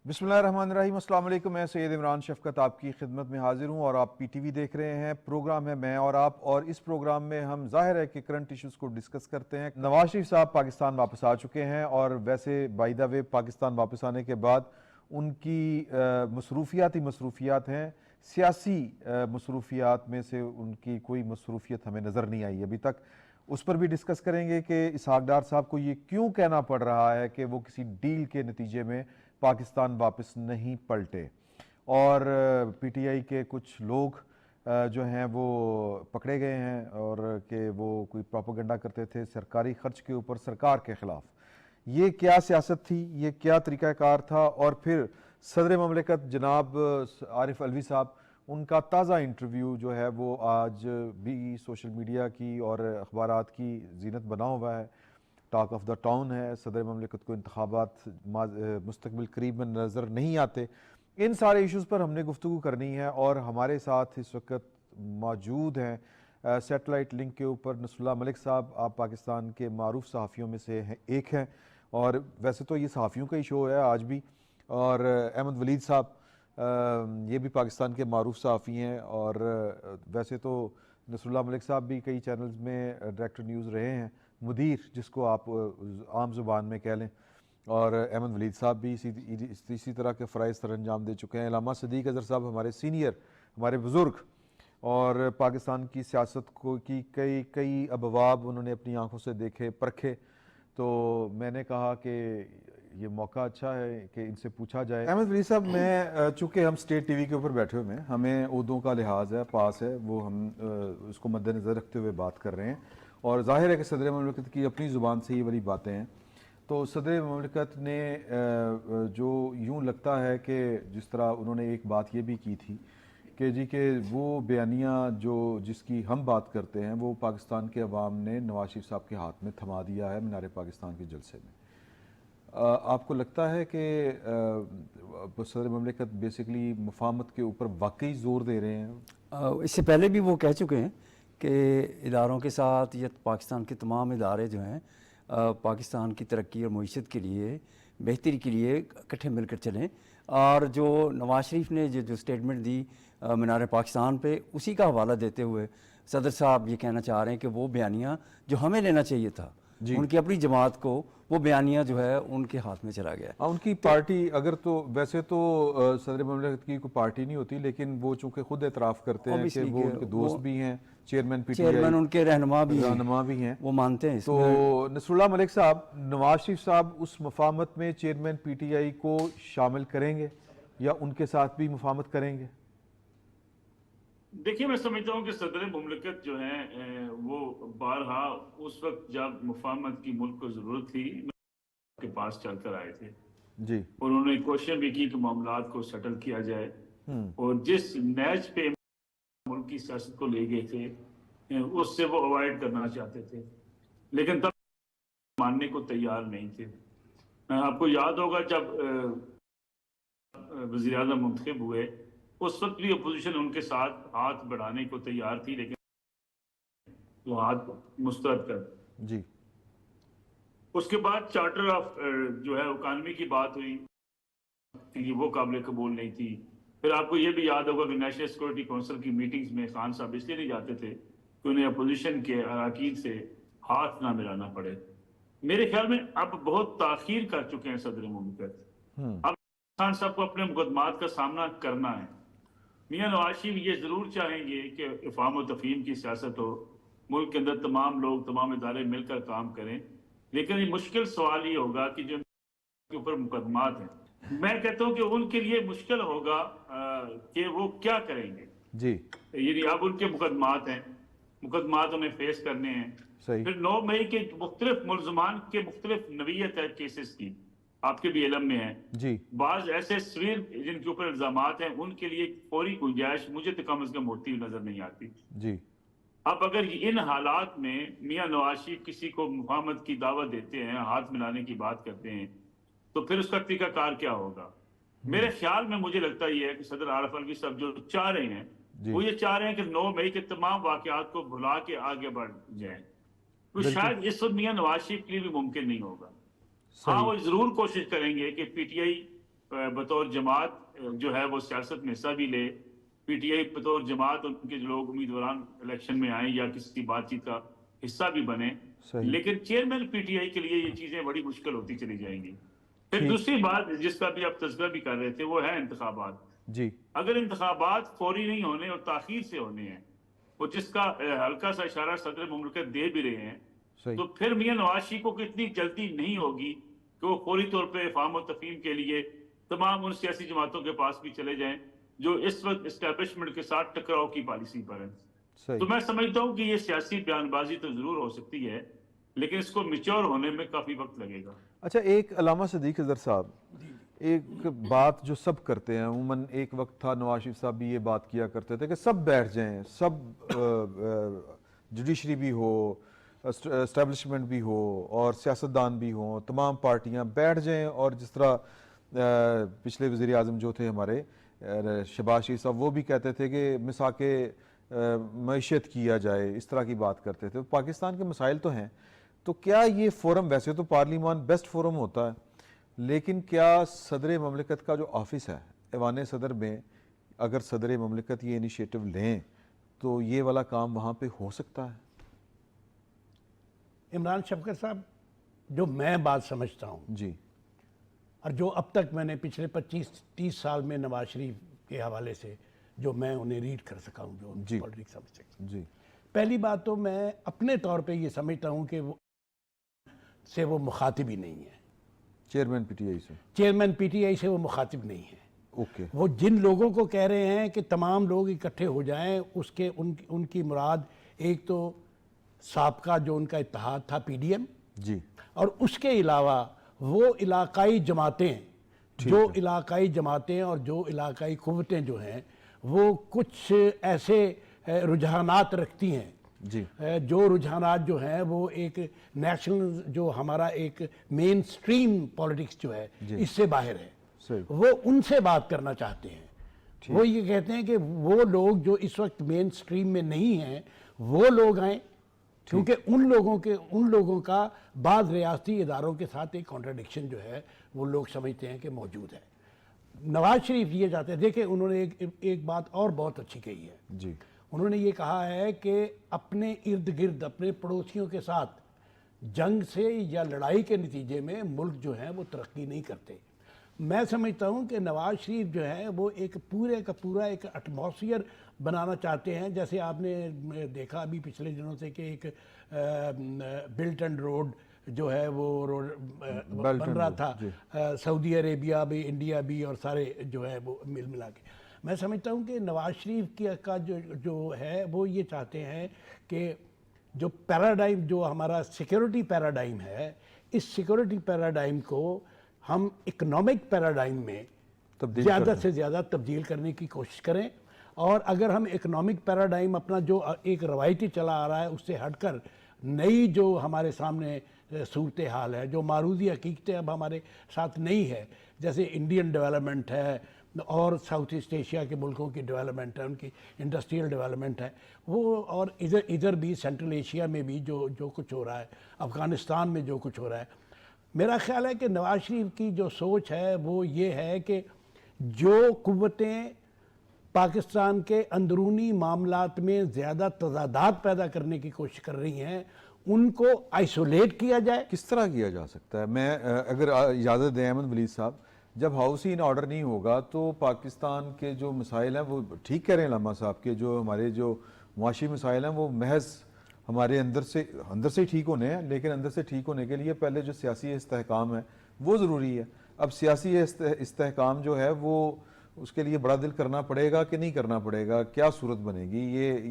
बिस्मिल्लाहिर्रहमानिर्रहीम। अस्सलाम वालेकुम। मैं सैयद इमरान शफकत आपकी खिदमत में हाजिर हूँ और आप पीटीवी देख रहे हैं। प्रोग्राम है मैं और आप, और इस प्रोग्राम में हम जाहिर है कि करंट इश्यूज़ को डिस्कस करते हैं। नवाज शरीफ साहब पाकिस्तान वापस आ चुके हैं और वैसे बाय द वे पाकिस्तान वापस आने के बाद उनकी मसरूफियात हैं। सियासी मसरूफियात में से उनकी कोई मसरूफियत हमें नज़र नहीं आई अभी तक। उस पर भी डिस्कस करेंगे कि इसहाक डार साहब को ये क्यों कहना पड़ रहा है कि वो किसी डील के नतीजे में पाकिस्तान वापस नहीं पलटे, और पीटीआई के कुछ लोग जो हैं वो पकड़े गए हैं और कि वो कोई प्रोपेगेंडा करते थे सरकारी खर्च के ऊपर सरकार के ख़िलाफ़। ये क्या सियासत थी, ये क्या तरीक़ाकार था? और फिर सदर ममलिकत जनाब आरिफ अलवी साहब, उनका ताज़ा इंटरव्यू जो है वो आज भी सोशल मीडिया की और अखबारात की जीनत बना हुआ है, टॉक ऑफ द टाउन है। सदर ममलिकत को इंतखाबात मुस्तकबिल करीब में नज़र नहीं आते। इन सारे इश्यूज़ पर हमने गुफ्तगू करनी है और हमारे साथ इस वक्त मौजूद हैं सेटेलाइट लिंक के ऊपर नसरुल्लाह मलिक साहब। आप पाकिस्तान के मारूफ सहाफ़ियों में से एक हैं और वैसे तो ये सहाफ़ियों का ही शो है आज भी। और अहमद वलीद साहब, ये भी पाकिस्तान के मारूफ सहाफ़ी हैं और वैसे तो नसरुल्लाह मलिक साहब भी कई चैनल्स में डायरेक्टर न्यूज़ रहे हैं, मुदीर जिसको आप आम ज़ुबान में कह लें। और अहमद वलीद साहब भी इसी तरह के फ़राइज़ सर अंजाम दे चुके हैं। अल्लामा सदीक़ अज़हर साहब हमारे सीनियर, हमारे बुज़ुर्ग, और पाकिस्तान की सियासत को की कई अबवाब उन्होंने अपनी आंखों से देखे परखे। तो मैंने कहा कि ये मौका अच्छा है कि इनसे पूछा जाए। अहमद वलीद साहब, मैं चूँकि हम स्टेट टीवी के ऊपर बैठे हुए हैं, हमें उर्दू का लिहाज है, पास है, वो हम उसको मद्देनज़र रखते हुए बात कर रहे हैं और ज़ाहिर है कि सदर ममलिकत की अपनी ज़ुबान से ये वाली बातें हैं। तो सदर ममलिकत ने जो यूँ लगता है कि जिस तरह उन्होंने एक बात ये भी की थी कि जी कि वो बयानिया जो जिसकी हम बात करते हैं वो पाकिस्तान के अवाम ने नवाज शरीफ साहब के हाथ में थमा दिया है मीनार पाकिस्तान के जलसे में। आपको लगता है कि सदर ममलिकत बेसिकली मुफाहमत के ऊपर वाकई ज़ोर दे रहे हैं? इससे पहले भी वो कह चुके हैं कि इदारों के साथ या पाकिस्तान के तमाम इदारे जो हैं पाकिस्तान की तरक्की और मईशत के लिए, बेहतरी के लिए इकट्ठे मिलकर चलें। और जो नवाज शरीफ ने जो स्टेटमेंट दी मीनार पाकिस्तान पे, उसी का हवाला देते हुए सदर साहब ये कहना चाह रहे हैं कि वो बयानिया जो हमें लेना चाहिए था, उनकी अपनी जमात को, वो बयानिया जो है उनके हाथ में चला गया। उनकी पार्टी अगर तो वैसे तो सदर ममलिकत की कोई पार्टी नहीं होती, लेकिन वो चूंकि खुद एतराफ़ करते हैं कि वो उनके दोस्त भी हैं, चेयरमैन पीटीआई, उनके रहनुमा भी हैं, वो मानते हैं। तो नसरुल्लाह मलिक साहब, नवाज शरीफ साहब उस मुफाहमत में चेयरमैन पीटीआई को शामिल करेंगे या उनके साथ भी मुफाहमत करेंगे? देखिए, मैं समझता हूँ कि सदर मुमलिकत जो है वो बारहा उस वक्त जब मुफाहमत की मुल्क को जरूरत थी के पास चलकर आए थे जी, और उन्होंने कोशिश भी की कि मामलात को सेटल किया जाए और जिस नैच पे मुल्क की सियासत को ले गए थे उससे वो अवॉइड करना चाहते थे, लेकिन तब मानने को तैयार नहीं थे। आपको याद होगा जब वज़ीर आज़म मुंतखब हुए, उस वक्त भी अपोजिशन उनके साथ हाथ बढ़ाने को तैयार थी, लेकिन वो हाथ मुस्तरद कर। जी, उसके बाद चार्टर ऑफ जो है इकानमी की बात हुई कि वो काबिल कबूल नहीं थी। फिर आपको ये भी याद होगा कि नेशनल सिक्योरिटी काउंसिल की मीटिंग्स में खान साहब इसलिए नहीं जाते थे कि उन्हें अपोजिशन के अरकान से हाथ ना मिलाना पड़े। मेरे ख्याल में अब बहुत ताखीर कर चुके हैं सदर मुमलिकत। अब खान साहब को अपने मुकदमात का सामना करना है। मियां नवाज शरीफ ये जरूर चाहेंगे कि इफ़ाम और तफहीम की सियासत हो, मुल्क के अंदर तमाम लोग, तमाम इदारे मिलकर काम करें, लेकिन ये मुश्किल सवाल ये होगा कि जो के ऊपर मुकदमात हैं, मैं कहता हूं कि उनके लिए मुश्किल होगा कि वो क्या करेंगे जी। यानी अब उनके मुकदमात हैं, मुकदमात उन्हें फेस करने हैं। सही। फिर 9 मई के मुख्तलिफ मुलजमान के मुख्तलिफ नवीयत है केसेस की, आपके भी इलम में है जी। बाज ऐसे सवीर जिनके ऊपर इल्जामात हैं, उनके लिए फौरी गुंजाइश मुझे तो कम अज कम होती हुई नजर नहीं आती जी। अब अगर इन हालात में मियां नवाज शरीफ किसी को मुफाहमत की दावत देते हैं, हाथ मिलाने की बात करते हैं, तो फिर उसका तरीकाकार क्या होगा? मेरे ख्याल में मुझे लगता यह है कि सदर आरिफ अलवी साहब जो चाह रहे हैं, वो ये चाह रहे हैं कि 9 मई के तमाम वाकयात को भुला के आगे बढ़ जाए। तो शायद इस वक्त मियां नवाज शरीफ के लिए भी मुमकिन नहीं होगा। हाँ, वो जरूर कोशिश करेंगे कि पीटीआई بطور جماعت جو ہے وہ سیاست میں حصہ بھی لے، پی ٹی آئی بطور جماعت ان کے جو لوگ امیدواران الیکشن میں آئیں یا کسی بات چیت کا حصہ بھی بنے، صحیح، لیکن چیئرمین پی ٹی آئی کے لیے یہ چیزیں بڑی مشکل ہوتی چلی جائیں گی۔ پھر ٹھیک، دوسری بات جس کا بھی آپ تذکرہ بھی کر رہے تھے وہ ہے انتخابات۔ جی، اگر انتخابات فوری نہیں ہونے اور تاخیر سے ہونے ہیں، وہ جس کا ہلکا سا اشارہ صدر مملکت دے بھی رہے ہیں، صحیح، تو پھر میاں نواز شریف کو اتنی جلدی نہیں ہوگی کہ وہ فوری طور پہ افہام و تفہیم کے لیے تمام ان سیاسی جماعتوں کے پاس بھی چلے جائیں جو اس وقت اسٹیبلشمنٹ کے ساتھ ٹکراؤ کی پالیسی پر ہیں۔ صحیح۔ تو میں سمجھتا ہوں کہ یہ سیاسی بیان بازی تو ضرور ہو سکتی ہے، لیکن اس کو میچور ہونے میں کافی وقت لگے گا۔ اچھا، ایک علامہ صدیق اظہر صاحب، ایک بات جو سب کرتے ہیں عموماً، ایک وقت تھا نواز شریف صاحب بھی یہ بات کیا کرتے تھے کہ سب بیٹھ جائیں، سب جوڈیشری بھی ہو، اسٹیبلشمنٹ بھی ہو اور سیاستدان بھی ہوں، تمام پارٹیاں بیٹھ جائیں اور جس طرح پچھلے وزیر اعظم جو تھے ہمارے شہباز شریف صاحب، وہ بھی کہتے تھے کہ مساق معیشت کیا جائے، اس طرح کی بات کرتے تھے۔ پاکستان کے مسائل تو ہیں، تو کیا یہ فورم، ویسے تو پارلیمان بیسٹ فورم ہوتا ہے، لیکن کیا صدر مملکت کا جو آفس ہے ایوان صدر میں، اگر صدر مملکت یہ انیشیٹو لیں تو یہ والا کام وہاں پہ ہو سکتا ہے؟ عمران شفقت صاحب، جو میں بات سمجھتا ہوں جی، اور جو اب تک میں نے پچھلے 25-30 سال میں نواز شریف کے حوالے سے جو میں انہیں ریڈ کر سکا ہوں، جو جی، پولیٹکس سمجھ سکتا ہوں، جی، پہلی بات تو میں اپنے طور پہ یہ سمجھتا ہوں کہ وہ مخاطب ہی نہیں ہے۔ چیئرمین پی ٹی آئی سے، چیئرمین پی ٹی آئی سے وہ مخاطب نہیں ہے۔ اوکے، وہ جن لوگوں کو کہہ رہے ہیں کہ تمام لوگ اکٹھے ہو جائیں، ان کی مراد ایک تو سابقہ جو ان کا اتحاد تھا پی ڈی ایم، جی، اور اس کے علاوہ وہ علاقائی جماعتیں، جو علاقائی جماعتیں اور جو علاقائی قوتیں جو ہیں، وہ کچھ ایسے رجحانات رکھتی ہیں، جی، جو رجحانات جو ہیں وہ ایک نیشنل، جو ہمارا ایک مین سٹریم پولیٹکس جو ہے اس سے باہر ہے، صحیح، وہ ان سے بات کرنا چاہتے ہیں۔ وہ یہ کہتے ہیں کہ وہ لوگ جو اس وقت مین سٹریم میں نہیں ہیں وہ لوگ آئیں، کیونکہ ان لوگوں کا بعض ریاستی اداروں کے ساتھ ایک کانٹرڈکشن جو ہے وہ لوگ سمجھتے ہیں کہ موجود ہے۔ نواز شریف یہ چاہتے ہیں، دیکھیں انہوں نے ایک بات اور بہت اچھی کہی ہے، جی، انہوں نے یہ کہا ہے کہ اپنے ارد گرد اپنے پڑوسیوں کے ساتھ جنگ سے یا لڑائی کے نتیجے میں ملک جو ہے وہ ترقی نہیں کرتے۔ میں سمجھتا ہوں کہ نواز شریف جو ہے وہ ایک پورے کا پورا ایک ایٹماسفیئر بنانا چاہتے ہیں، جیسے آپ نے دیکھا ابھی پچھلے دنوں سے کہ ایک بلٹ اینڈ روڈ جو ہے وہ روڈ بن رہا تھا، سعودی عربیہ بھی، انڈیا بھی، اور سارے جو ہے وہ ملا کے۔ میں سمجھتا ہوں کہ نواز شریف کا جو ہے وہ یہ چاہتے ہیں کہ جو پیراڈائم، جو ہمارا سیکیورٹی پیراڈائم ہے، اس سیکیورٹی پیراڈائم کو ہم اکنامک پیراڈائم میں زیادہ سے زیادہ تبدیل کرنے کی کوشش کریں، اور اگر ہم اکنامک پیراڈائم اپنا جو ایک روایتی چلا آ رہا ہے اس سے ہٹ کر نئی جو ہمارے سامنے صورتحال ہے، جو معروضی حقیقتیں اب ہمارے ساتھ نہیں ہے، جیسے انڈین ڈیولپمنٹ ہے اور ساؤتھ ایسٹ ایشیا کے ملکوں کی ڈیولپمنٹ ہے، ان کی انڈسٹریل ڈیولپمنٹ ہے، وہ اور ادھر بھی سینٹرل ایشیا میں بھی جو کچھ ہو رہا ہے، افغانستان میں جو کچھ ہو رہا ہے، میرا خیال ہے کہ نواز شریف کی جو سوچ ہے وہ یہ ہے کہ جو قوتیں پاکستان کے اندرونی معاملات میں زیادہ تضادات پیدا کرنے کی کوشش کر رہی ہیں ان کو آئسولیٹ کیا جائے۔ کس طرح کیا جا سکتا ہے؟ میں اگر اجازت دیں احمد ولید صاحب، جب ہاؤس ان آرڈر نہیں ہوگا تو پاکستان کے جو مسائل ہیں وہ ٹھیک کہہ رہے ہیں علامہ صاحب کے، جو ہمارے جو معاشی مسائل ہیں وہ محض ہمارے اندر سے ٹھیک ہونے ہیں، لیکن اندر سے ٹھیک ہونے کے لیے پہلے جو سیاسی استحکام ہے وہ ضروری ہے۔ اب سیاسی استحکام جو ہے وہ اس کے لیے بڑا دل کرنا پڑے گا کہ نہیں کرنا پڑے گا؟ کیا صورت بنے گی؟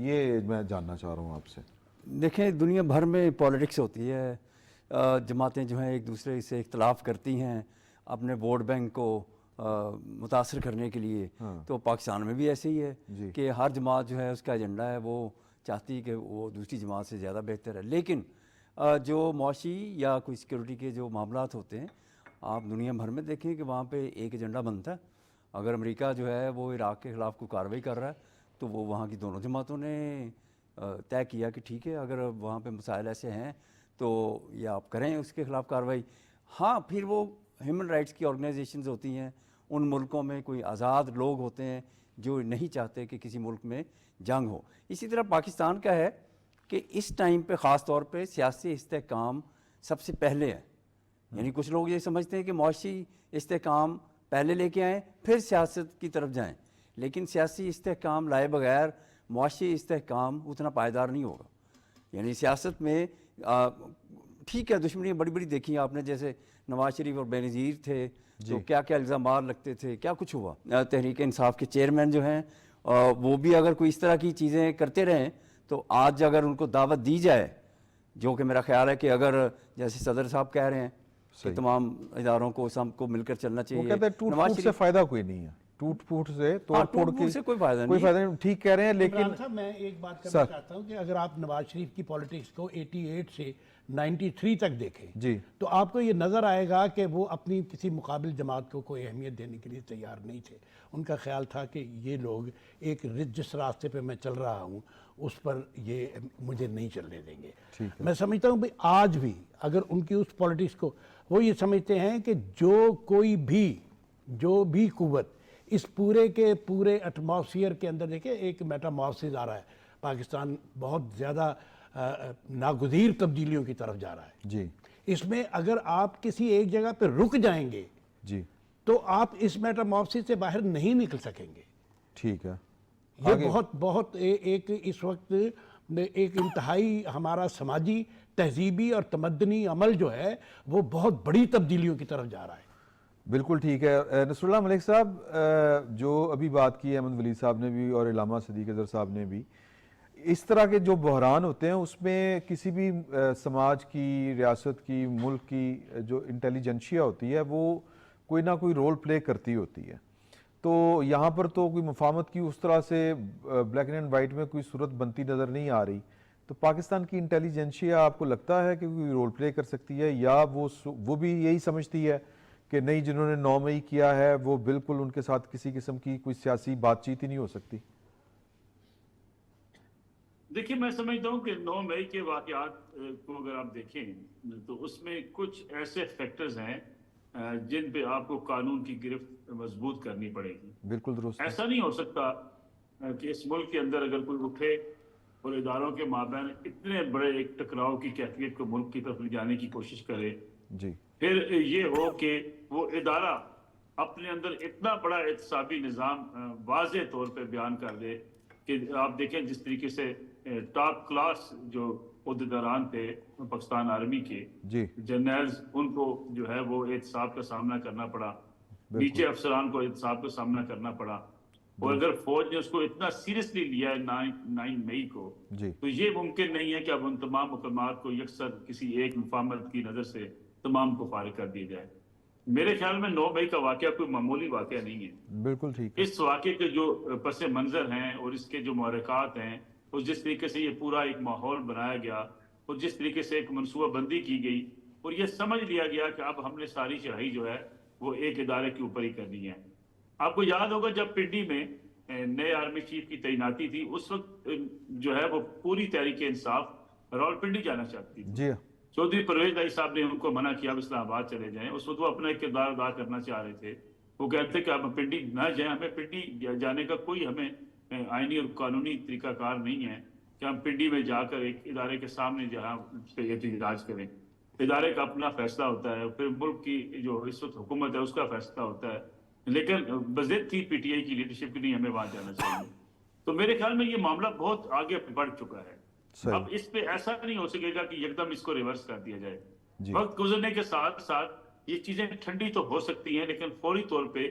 یہ میں جاننا چاہ رہا ہوں آپ سے۔ دیکھیں، دنیا بھر میں پولیٹکس ہوتی ہے، جماعتیں جو ہیں ایک دوسرے سے اختلاف کرتی ہیں اپنے ووٹ بینک کو متاثر کرنے کے لیے، تو پاکستان میں بھی ایسے ہی ہے کہ ہر جماعت جو ہے اس کا ایجنڈا ہے، وہ چاہتی کہ وہ دوسری جماعت سے زیادہ بہتر ہے، لیکن جو معاشی یا کوئی سیکیورٹی کے جو معاملات ہوتے ہیں، آپ دنیا بھر میں دیکھیں کہ وہاں پہ ایک ایجنڈا بنتا ہے۔ اگر امریکہ جو ہے وہ عراق کے خلاف کوئی کارروائی کر رہا ہے تو وہ وہاں کی دونوں جماعتوں نے طے کیا کہ ٹھیک ہے، اگر وہاں پہ مسائل ایسے ہیں تو یہ آپ کریں اس کے خلاف کارروائی۔ ہاں، پھر وہ ہیومن رائٹس کی آرگنائزیشنز ہوتی ہیں، ان ملکوں میں کوئی آزاد لوگ ہوتے ہیں جو نہیں چاہتے کہ کسی ملک میں جنگ ہو. اسی طرح پاکستان کا ہے کہ اس ٹائم پہ خاص طور پہ سیاسی استحکام سب سے پہلے ہے. یعنی کچھ لوگ یہ سمجھتے ہیں کہ معاشی استحکام پہلے لے کے آئیں پھر سیاست کی طرف جائیں، لیکن سیاسی استحکام لائے بغیر معاشی استحکام اتنا پائیدار نہیں ہوگا. یعنی سیاست میں ٹھیک ہے دشمنیاں بڑی بڑی دیکھی آپ نے، جیسے نواز شریف اور بینظیر تھے تو کیا کیا الزامات لگتے تھے، کیا کچھ ہوا. تحریک انصاف کے چیئرمین جو ہیں وہ بھی اگر کوئی اس طرح کی چیزیں کرتے رہیں تو آج اگر ان کو دعوت دی جائے، جو کہ میرا خیال ہے کہ اگر جیسے صدر صاحب کہہ رہے ہیں کہ تمام اداروں کو سب کو مل کر چلنا چاہیے. وہ کہتے ہیں ٹوٹ پھوٹ سے فائدہ کوئی نہیں ہے، ٹوٹ پھوٹ سے توڑ پھوڑ کی سے کوئی فائدہ نہیں. ٹھیک کہہ رہے ہیں. لیکن عمران صاحب میں ایک بات کرنا چاہتا ہوں کہ اگر آپ نواز شریف کی پولیٹکس کو 88 سے 93 تک دیکھیں جی تو آپ کو یہ نظر آئے گا کہ وہ اپنی کسی مقابل جماعت کو کوئی اہمیت دینے کے لیے تیار نہیں تھے. ان کا خیال تھا کہ یہ لوگ ایک جس راستے پہ میں چل رہا ہوں اس پر یہ مجھے نہیں چلنے دیں گے. میں سمجھتا ہوں بھئی آج بھی اگر ان کی اس پولیٹکس کو وہ یہ سمجھتے ہیں کہ جو بھی قوت اس پورے کے پورے ایٹماسفیئر کے اندر دیکھیں ایک میٹامارفسس آ رہا ہے، پاکستان بہت زیادہ ناگزیر تبدیلیوں کی طرف جا رہا ہے جی اس میں اگر آپ کسی ایک جگہ پہ رک جائیں گے جی تو آپ اس میٹامارفسس سے باہر نہیں نکل سکیں گے. ٹھیک ہے. یہ بہت ایک اس وقت ایک انتہائی ہمارا سماجی تہذیبی اور تمدنی عمل جو ہے وہ بہت بڑی تبدیلیوں کی طرف جا رہا ہے. بالکل ٹھیک ہے. نصر اللہ ملک صاحب جو ابھی بات کی احمد ولید صاحب نے بھی اور علامہ صدیق اظہر صاحب نے بھی، اس طرح کے جو بحران ہوتے ہیں اس میں کسی بھی سماج کی، ریاست کی، ملک کی جو انٹیلیجنشیا ہوتی ہے وہ کوئی نہ کوئی رول پلے کرتی ہوتی ہے. تو یہاں پر تو کوئی مفاہمت کی اس طرح سے بلیک اینڈ وائٹ میں کوئی صورت بنتی نظر نہیں آ رہی. تو پاکستان کی انٹیلیجنشیا آپ کو لگتا ہے کہ کوئی رول پلے کر سکتی ہے، یا وہ بھی یہی سمجھتی ہے کہ نہیں جنہوں نے 9 مئی کیا ہے وہ بالکل ان کے ساتھ کسی قسم کی کوئی سیاسی بات چیت ہی نہیں ہو سکتی؟ دیکھیے میں سمجھتا ہوں کہ 9 مئی کے واقعات کو اگر آپ دیکھیں تو اس میں کچھ ایسے فیکٹرز ہیں جن پہ آپ کو قانون کی گرفت مضبوط کرنی پڑے گی. بالکل درست. ایسا نہیں ہو سکتا کہ اس ملک کے اندر اگر کوئی اٹھے اور اداروں کے مابین اتنے بڑے ایک ٹکراؤ کی کیفیت کو ملک کی طرف لے جانے کی کوشش کرے، جی پھر یہ ہو کہ وہ ادارہ اپنے اندر اتنا بڑا احتسابی نظام واضح طور پہ بیان کر دے کہ آپ دیکھیں جس طریقے سے ٹاپ کلاس جو عہدیداران تھے پاکستان آرمی کے جی جرنیلز، ان کو جو ہے وہ احتساب کا سامنا کرنا پڑا، نیچے افسران کو احتساب کا سامنا کرنا پڑا. اور اگر فوج نے اس کو اتنا سیریسلی لیا ہے 9 مئی کو، جی تو یہ ممکن نہیں ہے کہ اب ان تمام مقامات کو یکسر کسی ایک مفاہمت کی نظر سے تمام کو فارغ کر دیا جائے. میرے خیال میں 9 مئی کا واقعہ کوئی معمولی واقعہ نہیں ہے. بالکل ٹھیک ہے. اس واقعے کے جو پس منظر ہیں اور اس کے جو محرکات ہیں اور جس طریقے سے یہ پورا ایک ماحول بنایا گیا اور جس طریقے سے ایک منصوبہ بندی کی گئی اور یہ سمجھ لیا گیا کہ اب ہم نے ساری چڑھائی جو ہے وہ ایک ادارے کے اوپر ہی کرنی ہے. آپ کو یاد ہوگا جب پنڈی میں نئے آرمی چیف کی تعیناتی تھی اس وقت جو ہے وہ پوری تحریک انصاف راولپنڈی جانا چاہتی تھی. جی چودھری پرویز بھائی صاحب نے ان کو منع کیا اب اسلام آباد چلے جائیں. اس وقت وہ اپنا ایک کردار ادا کرنا چاہ رہے تھے. وہ کہتے کہ اب پنڈی نہ جائیں، ہمیں پنڈی جانے کا کوئی ہمیں آئینی اور قانونی طریقہ کار نہیں ہے کہ ہم پنڈی میں جا کر ایک ادارے کے سامنے جہاں پہ احتجاج کریں. ادارے کا اپنا فیصلہ ہوتا ہے، پھر ملک کی جو اس وقت حکومت ہے اس کا فیصلہ ہوتا ہے. لیکن بضد تھی پی ٹی آئی کی لیڈرشپ کی نہیں ہمیں وہاں جانا چاہیے. تو میرے خیال میں یہ معاملہ بہت آگے بڑھ چکا ہے. اب اس پہ ایسا نہیں ہو سکے گا کہ یکدم اس کو ریورس کر دیا جائے. وقت گزرنے کے ساتھ ساتھ یہ چیزیں ٹھنڈی تو ہو سکتی ہیں لیکن فوری طور پہ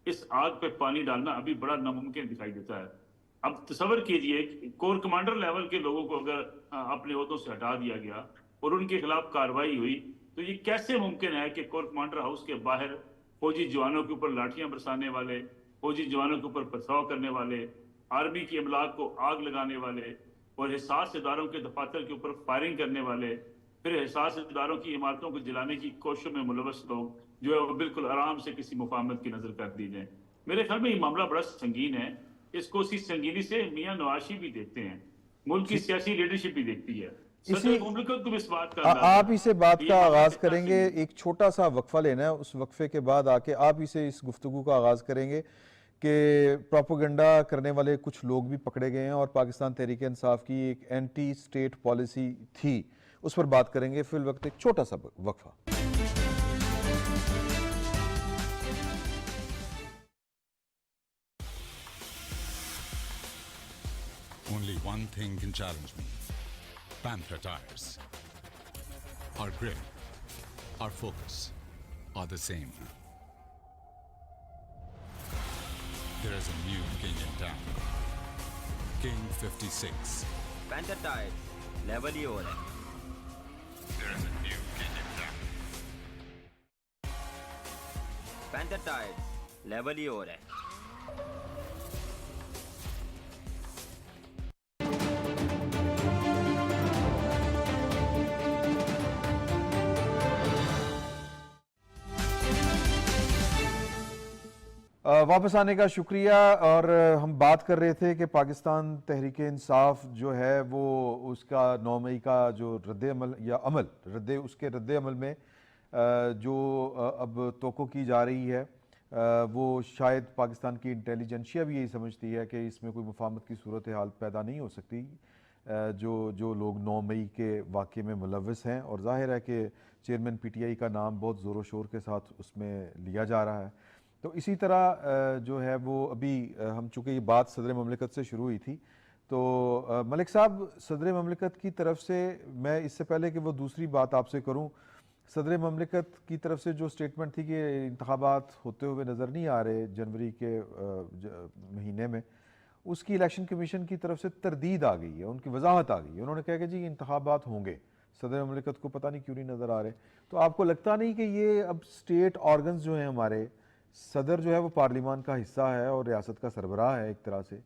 اس آگ پہ پانی ڈالنا ابھی بڑا ناممکن دکھائی دیتا ہے. اب تصور کیجئے کہ کور کمانڈر لیول کے لوگوں کو اگر اپنے عہدوں سے ہٹا دیا گیا اور ان کے خلاف کارروائی ہوئی تو یہ کیسے ممکن ہے کہ کور کمانڈر ہاؤس کے باہر فوجی جوانوں کے اوپر لاٹھیاں برسانے والے، فوجی جوانوں کے اوپر پتھراؤ کرنے والے، آرمی کی املاک کو آگ لگانے والے اور حساس اداروں کے دفاتر کے اوپر فائرنگ کرنے والے، پھر حساس اداروں کی عمارتوں کو جلانے کی کوششوں میں ملوث لوگ جو ہے وہ بالکل آرام سے کسی مفاہمت کی نظر کر دی جائیں. میرے خیال میں یہ معاملہ بڑا سنگین ہے. اس کو اسی سنگینی سے میاں نواز شریف بھی دیکھتے ہیں، ملک کی سیاسی لیڈرشپ بھی دیکھتی ہے. सदर मुमलिकत को भी इस बात का आप इसे बात ये का मामला आगाज कितना करेंगे, सीरियस है। एक छोटा सा वक्फा लेना है, उस वक्फे के बाद आके आप इसे इस गुफ्तगू का आगाज करेंगे कि प्रोपेगेंडा करने वाले कुछ लोग भी पकड़े गए हैं और पाकिस्तान तहरीक इंसाफ की एक एंटी स्टेट पॉलिसी थी, उस पर बात करेंगे। फिल वक्त एक छोटा सा वक्फा। Only one thing can challenge me. Panther tires. Our grip, our focus are the same. There is a new king in town. King 56. Panther tiers level ही हो रहा है। There is a new king in town. Panther tiers level ही हो रहा है। वापस आने का शुक्रिया। और हम बात कर रहे थे कि पाकिस्तान तहरीक इंसाफ जो है वो उसका 9 मई का जो रद्द-ए-अमल या अमल उसके रद्द-ए-अमल में जो अब तोक़ो की जा रही है, वो शायद पाकिस्तान की इंटेलिजेंशिया भी यही समझती है कि इसमें कोई मुफाहमत की सूरत हाल पैदा नहीं हो सकती। जो लोग 9 मई के वाक़े में मुलव्वस हैं, और ज़ाहिर है कि चेयरमैन PTI का नाम बहुत ज़ोर व शोर के साथ उसमें लिया जा रहा है। तो इसी तरह जो है वो अभी हम चूँकि ये बात सदर ममलिकत से शुरू हुई थी, तो मलिक साहब, सदर ममलिकत की तरफ से, मैं इससे पहले कि वो दूसरी बात आपसे करूँ, सदर ममलिकत की तरफ से जो स्टेटमेंट थी कि इंतखाबात होते हुए नज़र नहीं आ रहे जनवरी के महीने में, उसकी इलेक्शन कमीशन की तरफ से तरदीद आ गई है, उनकी वजाहत आ गई है। उन्होंने कहा कि जी इंतखाबात होंगे, सदर ममलिकत को पता नहीं क्यों नहीं नज़र आ रहे। तो आपको लगता नहीं कि ये अब स्टेट ऑर्गन्स जो हैं हमारे, सदर जो है वो पार्लिमान का हिस्सा है और रियासत का सरबराह है एक तरह से,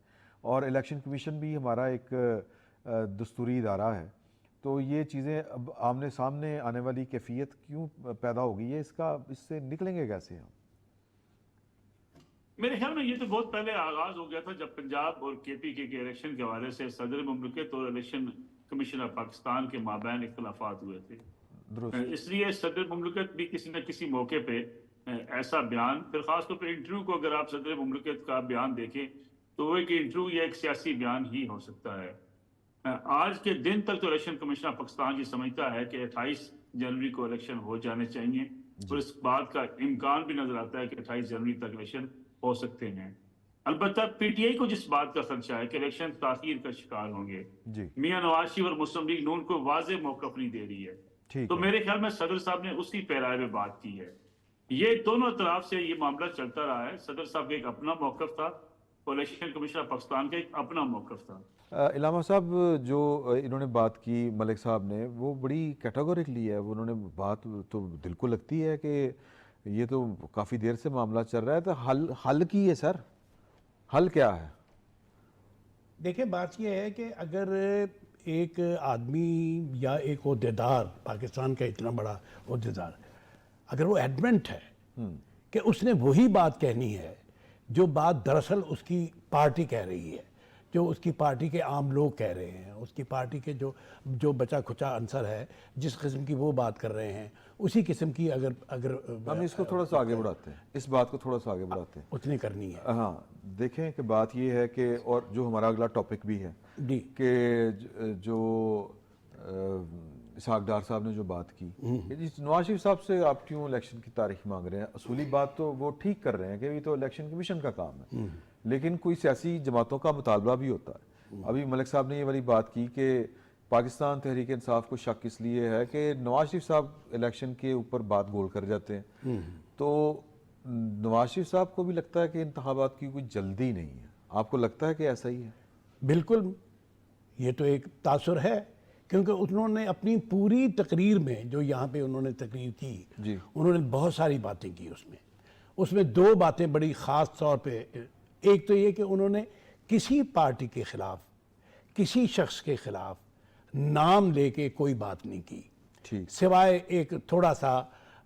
और इलेक्शन कमीशन भी हमारा एक दस्तूरी इदारा है, तो ये चीज़ें अब आमने सामने आने वाली कैफियत क्यों पैदा होगी है, इससे निकलेंगे कैसे हम? मेरे ख्याल में ये तो बहुत पहले आगाज हो गया था जब पंजाब और KPK के इलेक्शन के हवाले से सदर मुमलिकत और इलेक्शन कमीशन ऑफ पाकिस्तान के माबैन इख्तलाफात हुए थे। इसलिए सदर मुमलिकत भी किसी न किसी मौके पे ऐसा बयान, फिर खासतौर पर इंटरव्यू को अगर आप सदर मुमलिकत का बयान देखें तो वो एक इंटरव्यू या एक सियासी बयान ही हो सकता है। आज के दिन तक तो इलेक्शन कमीशन ऑफ पाकिस्तान ये समझता है कि 28 जनवरी को इलेक्शन हो जाने चाहिए, और इस बात का इम्कान भी नजर आता है कि 28 जनवरी तक इलेक्शन हो सकते हैं। अलबत्ता PTI को जिस बात का खदशा है कि इलेक्शन ताखीर का शिकार होंगे, मियां नवाज शरीफ और मुस्लिम लीग नून को वाज़ेह मौक़िफ़ नहीं दे रही है, तो मेरे ख्याल में सदर साहब ने उसी पैराए में बात की है। ये दोनों तरफ से ये मामला चलता रहा है। सदर साहब का एक अपना मौक़िफ़ था और इलेक्शन कमीशन ऑफ पाकिस्तान का एक अपना मौक़िफ़ था। इलामा साहब, जो इन्होंने बात की मलिक साहब ने, वो बड़ी कैटेगोरिकली है, वो उन्होंने बात तो दिल को लगती है कि ये तो काफ़ी देर से मामला चल रहा है, तो हल की है सर, हल क्या है? देखिए, बात यह है कि अगर एक आदमी या एक ओहदेदार, पाकिस्तान का इतना बड़ा ओहदेदार, अगर वो एडमेंट है कि उसने वही बात कहनी है जो बात दरअसल उसकी पार्टी कह रही है, जो उसकी पार्टी के आम लोग कह रहे हैं, उसकी पार्टी के जो बचा खुचा अंसर है, जिस किस्म की वो बात कर रहे हैं, उसी किस्म की अगर हम इसको थोड़ा सा आगे बढ़ाते हैं, इस बात को थोड़ा सा आगे बढ़ाते हैं, उतनी करनी है। हाँ, देखें कि बात ये है कि, और जो हमारा अगला टॉपिक भी है जी, कि जो इसहाक डार साहब ने जो बात की, नवाज शरीफ साहब से आप क्यों इलेक्शन की तारीख मांग रहे हैं? असूली बात तो वो ठीक कर रहे हैं कि ये तो इलेक्शन कमीशन का काम है, लेकिन कोई सियासी जमातों का मुतालबा भी होता है। अभी मलिक साहब ने ये वाली बात की कि पाकिस्तान तहरीक इंसाफ को शक इसलिए है कि नवाज शरीफ साहब इलेक्शन के ऊपर बात गोल कर जाते हैं, तो नवाज शरीफ साहब को भी लगता है कि इंतखाबात की कोई जल्दी नहीं है। आपको लगता है कि ऐसा ही है? बिल्कुल, ये तो एक तासुर है, क्योंकि उन्होंने अपनी पूरी तकरीर में, जो यहाँ पे उन्होंने तकरीर की, उन्होंने बहुत सारी बातें की। उसमें दो बातें बड़ी ख़ास तौर पे, एक तो ये कि उन्होंने किसी पार्टी के ख़िलाफ़, किसी शख्स के ख़िलाफ़ नाम लेके कोई बात नहीं की, सिवाय एक थोड़ा सा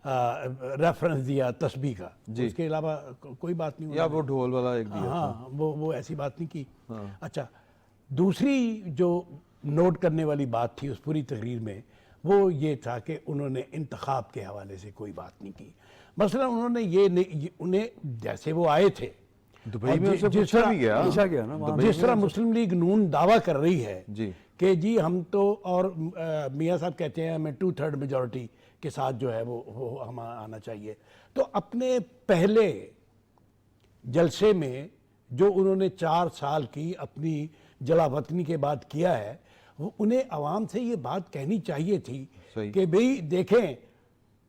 रेफरेंस दिया तस्बीह का, उसके अलावा कोई बात नहीं। या वो ढोल वाला एक दिया, हाँ, वो ऐसी बात नहीं की। अच्छा, दूसरी जो نوٹ کرنے والی بات تھی اس پوری تقریر میں وہ یہ تھا کہ انہوں نے انتخاب کے حوالے سے کوئی بات نہیں کی. مثلا انہوں نے انہیں جیسے وہ آئے تھے دبئی میں اسے پوچھا بھی گیا پوچھا گیا نا وہاں جس طرح مسلم لیگ نون دعویٰ کر رہی ہے جی کہ جی ہم تو اور میاں صاحب کہتے ہیں ہمیں 2/3 میجورٹی کے ساتھ جو ہے وہ ہم آنا چاہیے. تو اپنے پہلے جلسے میں جو انہوں نے 4 سال کی اپنی جلا وطنی کے بعد کیا ہے وہ انہیں عوام سے یہ بات کہنی چاہیے تھی صحیح. کہ بھئی دیکھیں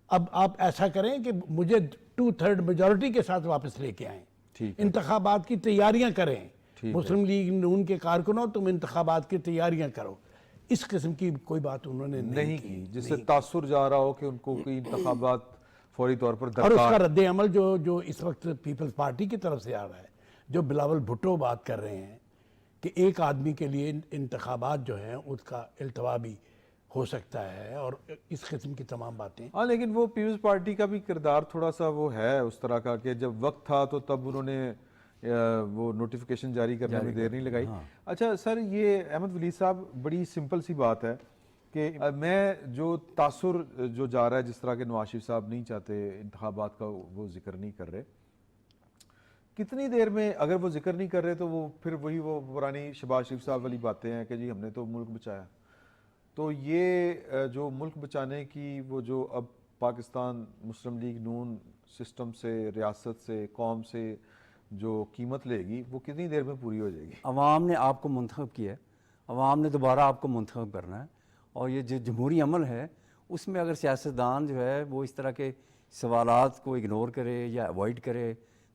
اب آپ ایسا کریں کہ مجھے 2/3 میجورٹی کے ساتھ واپس لے کے آئیں, ٹھیک ہے. انتخابات کی تیاریاں کریں. ٹھیک ہے. مسلم لیگ نون کے کارکنوں تم انتخابات کی تیاریاں کرو. اس قسم کی کوئی بات انہوں نے نہیں کی جس سے تاثر جا رہا ہو کہ ان کو کوئی انتخابات فوری طور پر اور اس کا درکار. رد عمل جو اس وقت پیپلز پارٹی کی طرف سے آ رہا ہے, جو بلاول بھٹو بات کر رہے ہیں کہ ایک آدمی کے لیے انتخابات جو ہیں اس کا التوا بھی ہو سکتا ہے اور اس قسم کی تمام باتیں. ہاں لیکن وہ پیپلز پارٹی کا بھی کردار تھوڑا سا وہ ہے اس طرح کا کہ جب وقت تھا تو تب انہوں نے وہ نوٹیفیکیشن جاری کرنے میں دیر نہیں لگائی. اچھا سر, یہ احمد ولی صاحب بڑی سمپل سی بات ہے کہ میں جو تاثر جو جا رہا ہے جس طرح کے نواز شریف صاحب نہیں چاہتے انتخابات کا وہ ذکر نہیں کر رہے, کتنی دیر میں اگر وہ ذکر نہیں کر رہے تو وہ پھر وہی وہ پرانی شہباز شریف صاحب والی باتیں ہیں کہ جی ہم نے تو ملک بچایا. تو یہ جو ملک بچانے کی وہ جو اب پاکستان مسلم لیگ نون سسٹم سے, ریاست سے, قوم سے جو قیمت لے گی وہ کتنی دیر میں پوری ہو جائے گی؟ عوام نے آپ کو منتخب کیا ہے, عوام نے دوبارہ آپ کو منتخب کرنا ہے, اور یہ جو جمہوری عمل ہے اس میں اگر سیاستدان جو ہے وہ اس طرح کے سوالات کو اگنور کرے یا ایوائڈ کرے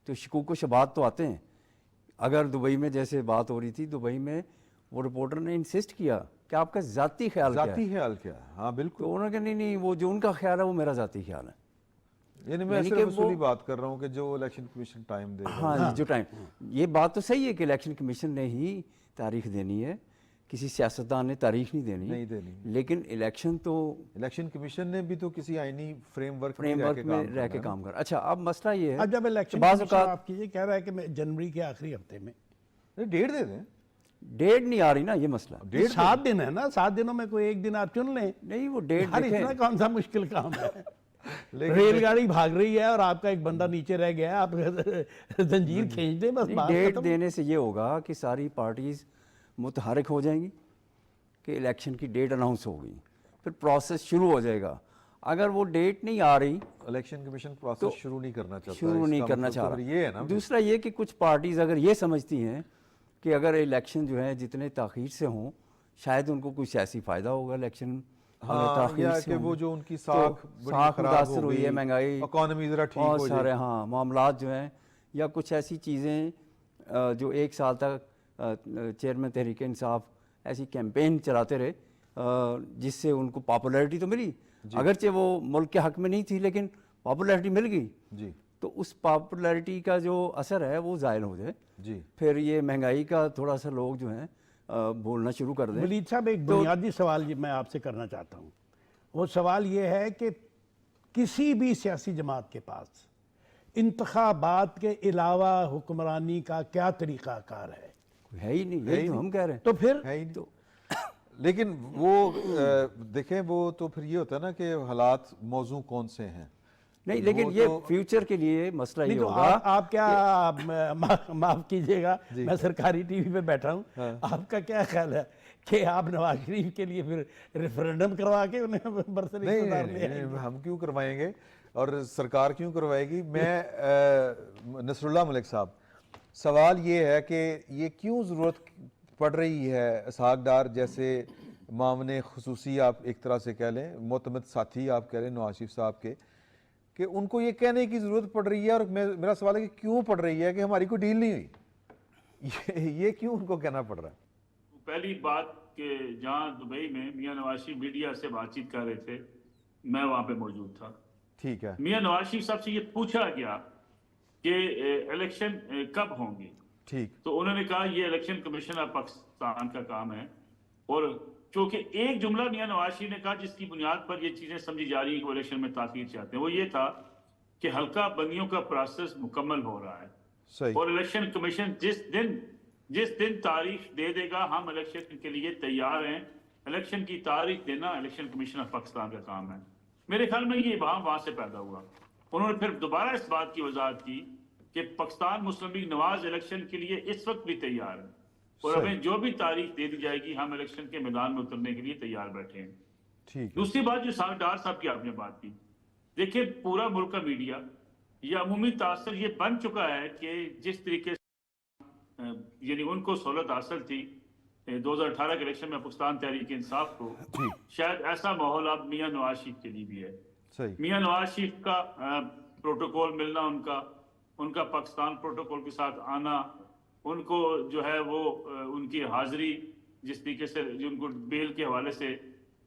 تو شکوک و شبہات تو آتے ہیں. اگر دبئی میں جیسے بات ہو رہی تھی, دبئی میں وہ رپورٹر نے انسسٹ کیا کہ آپ کا ذاتی خیال کیا ہے, ذاتی خیال کیا ہے. ہاں بالکل. تو انہوں نے کہا نہیں وہ جو ان کا خیال ہے وہ میرا ذاتی خیال ہے. یعنی میں صرف اصولی بات کر رہا ہوں کہ جو الیکشن کمیشن ٹائم دے گا. ہاں جو ٹائم, یہ بات تو صحیح ہے کہ الیکشن کمیشن نے ہی تاریخ دینی ہے, کسی سیاستدان نے تاریخ نہیں دینی, لیکن الیکشن تو الیکشن کمیشن نے بھی تو کسی آئینی فریم ورک میں رہ کے کام کر. اچھا اب مسئلہ یہ ہے اب جب الیکشن کمیشن آپ کی یہ کہہ رہا ہے کہ میں جنوری کے آخری ہفتے میں ڈیٹ دے دیں. ڈیٹ نہیں آ رہی نا, یہ مسئلہ 7 دن ہے نا, 7 دنوں میں کوئی ایک دن آپ چن لیں. نہیں وہ ڈیٹ اتنا کون سا مشکل کام ہے. ریل گاڑی بھاگ رہی ہے اور آپ کا ایک بندہ نیچے رہ گیا ہے, آپ زنجیر کھینچ دیں بس. ڈیٹ دینے سے یہ ہوگا کہ ساری پارٹیز متحرک ہو جائیں گی کہ الیکشن کی ڈیٹ اناؤنس ہوگی, پھر پروسیس شروع ہو جائے گا. اگر وہ ڈیٹ نہیں آ رہی, الیکشن کمیشن پروسیس شروع نہیں کرنا چاہتا, شروع نہیں کرنا چاہ رہا. یہ ہے نا. دوسرا یہ کہ کچھ پارٹیز اگر یہ سمجھتی ہیں کہ اگر الیکشن جو ہے جتنے تاخیر سے ہوں شاید ان کو کوئی سیاسی فائدہ ہوگا الیکشن تاخیر سے, کہ وہ جو ان کی ساکھ متاثر ہوئی ہے, مہنگائی, اکانومی ذرا ٹھیک ہو جائے, سارے ہاں معاملات جو ہیں, یا کچھ ایسی چیزیں جو 1 سال تک چیئرمین تحریک انصاف ایسی کیمپین چلاتے رہے جس سے ان کو پاپولیرٹی تو ملی, اگرچہ وہ ملک کے حق میں نہیں تھی لیکن پاپولیرٹی مل گئی. جی تو اس پاپولیرٹی کا جو اثر ہے وہ زائل ہو جائے. جی پھر یہ مہنگائی کا تھوڑا سا لوگ جو ہیں بولنا شروع کر دیں. ولید صاحب ایک بنیادی سوال میں آپ سے کرنا چاہتا ہوں. وہ سوال یہ ہے کہ کسی بھی سیاسی جماعت کے پاس انتخابات کے علاوہ حکمرانی کا کیا طریقہ کار ہے؟ ہے ہی نہیں, یہی تو ہم کہہ رہے ہیں. تو پھر ہے ہی نہیں. لیکن وہ دیکھیں وہ تو پھر یہ ہوتا ہے نا کہ حالات موضوع کون سے ہیں. نہیں لیکن یہ فیوچر کے لیے مسئلہ یہ ہوگا. آپ کیا معاف کیجئے گا, میں سرکاری ٹی وی پہ بیٹھا ہوں, آپ کا کیا خیال ہے کہ آپ نواز شریف کے لیے پھر ریفرینڈم کروا کے انہیں برسر اقتدار لے آئیں گے؟ ہم کیوں کروائیں گے اور سرکار کیوں کروائے گی. میں نصر اللہ ملک صاحب, سوال یہ ہے کہ یہ کیوں ضرورت پڑ رہی ہے اسحاق ڈار جیسے معاون خصوصی آپ ایک طرح سے کہہ لیں, معتمد ساتھی آپ کہہ لیں نواز شریف صاحب کے, کہ ان کو یہ کہنے کی ضرورت پڑ رہی ہے, اور میرا سوال ہے کہ کیوں پڑ رہی ہے کہ ہماری کوئی ڈیل نہیں ہوئی, یہ کیوں ان کو کہنا پڑ رہا ہے؟ پہلی بات کہ جہاں دبئی میں میاں نواز شریف میڈیا سے بات چیت کر رہے تھے, میں وہاں پہ موجود تھا. ٹھیک ہے. میاں نواز شریف صاحب سے یہ پوچھا گیا کہ الیکشن کب ہوں گے, ٹھیک, تو انہوں نے کہا یہ الیکشن کمیشن آف پاکستان کا کام ہے. اور چونکہ ایک جملہ میاں نواز شریف نے کہا جس کی بنیاد پر یہ چیزیں سمجھی جا رہی ہیں کہ وہ الیکشن میں تاخیر چاہتے ہیں, وہ یہ تھا کہ حلقہ بندیوں کا پروسیس مکمل ہو رہا ہے, صحیح, اور الیکشن کمیشن جس دن جس دن تاریخ دے دے گا ہم الیکشن کے لیے تیار ہیں. الیکشن کی تاریخ دینا الیکشن کمیشن آف پاکستان کا کام ہے. میرے خیال میں یہ وہاں سے پیدا ہوا. انہوں نے پھر دوبارہ اس بات کی وضاحت کی کہ پاکستان مسلم لیگ نواز الیکشن کے لیے اس وقت بھی تیار ہے اور ہمیں جو بھی تاریخ دے دی جائے گی ہم الیکشن کے میدان میں اترنے کے لیے تیار بیٹھے ہیں. دوسری بات جو ڈار صاحب کی آپ نے بات کی, دیکھیں پورا ملک کا میڈیا یہ عمومی تاثر یہ بن چکا ہے کہ جس طریقے سے یعنی ان کو سہولت حاصل تھی 2018 کے الیکشن میں پاکستان تحریک انصاف کو, شاید ایسا ماحول اب میاں نواز شریف کے لیے بھی ہے. میاں نواز شریف کا پروٹوکول ملنا, ان کا پاکستان پروٹوکول کے ساتھ آنا, ان کو جو ہے وہ ان کی حاضری جس طریقے سے ان کو بیل کے حوالے سے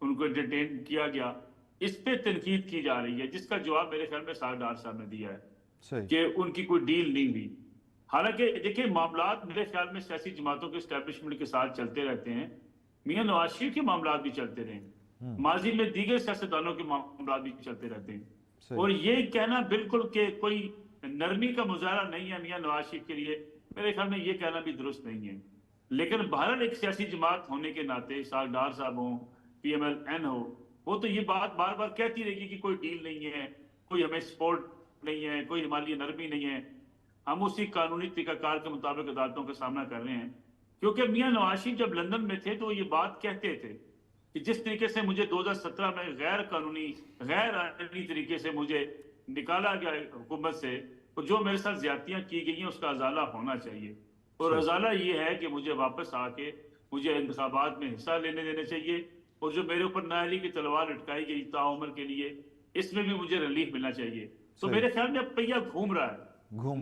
ان کو انٹرٹین کیا گیا, اس پہ تنقید کی جا رہی ہے, جس کا جواب میرے خیال میں ڈار صاحب نے دیا ہے کہ ان کی کوئی ڈیل نہیں ہوئی. حالانکہ دیکھیں معاملات میرے خیال میں سیاسی جماعتوں کے اسٹیبلشمنٹ کے ساتھ چلتے رہتے ہیں. میاں نواز شریف کے معاملات بھی چلتے رہے ہیں, ماضی میں دیگر سیاستدانوں کے معاملات بھی چلتے رہتے ہیں. اور یہ کہنا بالکل کہ کوئی نرمی کا مظاہرہ نہیں ہے میاں نواز شریف کے لیے, میرے خیال میں یہ کہنا بھی درست نہیں ہے. لیکن بہرحال ایک سیاسی جماعت ہونے کے ناطے ڈار صاحب ہوں, پی ایم ایل این ہو, وہ تو یہ بات بار بار کہتی رہے گی کہ کوئی ڈیل نہیں ہے, کوئی ہمیں سپورٹ نہیں ہے, کوئی ہمارے لیے نرمی نہیں ہے. ہم اسی قانونی طریقہ کار کے مطابق عدالتوں کا سامنا کر رہے ہیں. کیونکہ میاں نواز شریف جب لندن میں تھے تو یہ بات کہتے تھے کہ جس طریقے سے مجھے 2017 میں غیر قانونی غیر آئینی طریقے سے مجھے نکالا گیا حکومت سے, اور جو میرے ساتھ زیادتیاں کی گئی ہیں اس کا ازالہ ہونا چاہیے. اور ازالہ یہ ہے کہ مجھے واپس آ کے مجھے انتخابات میں حصہ لینے دینے چاہیے, اور جو میرے اوپر نااہلی کی تلوار لٹکائی گئی تعمر کے لیے اس میں بھی مجھے ریلیف ملنا چاہیے. تو میرے خیال میں اب پہیہ گھوم رہا ہے.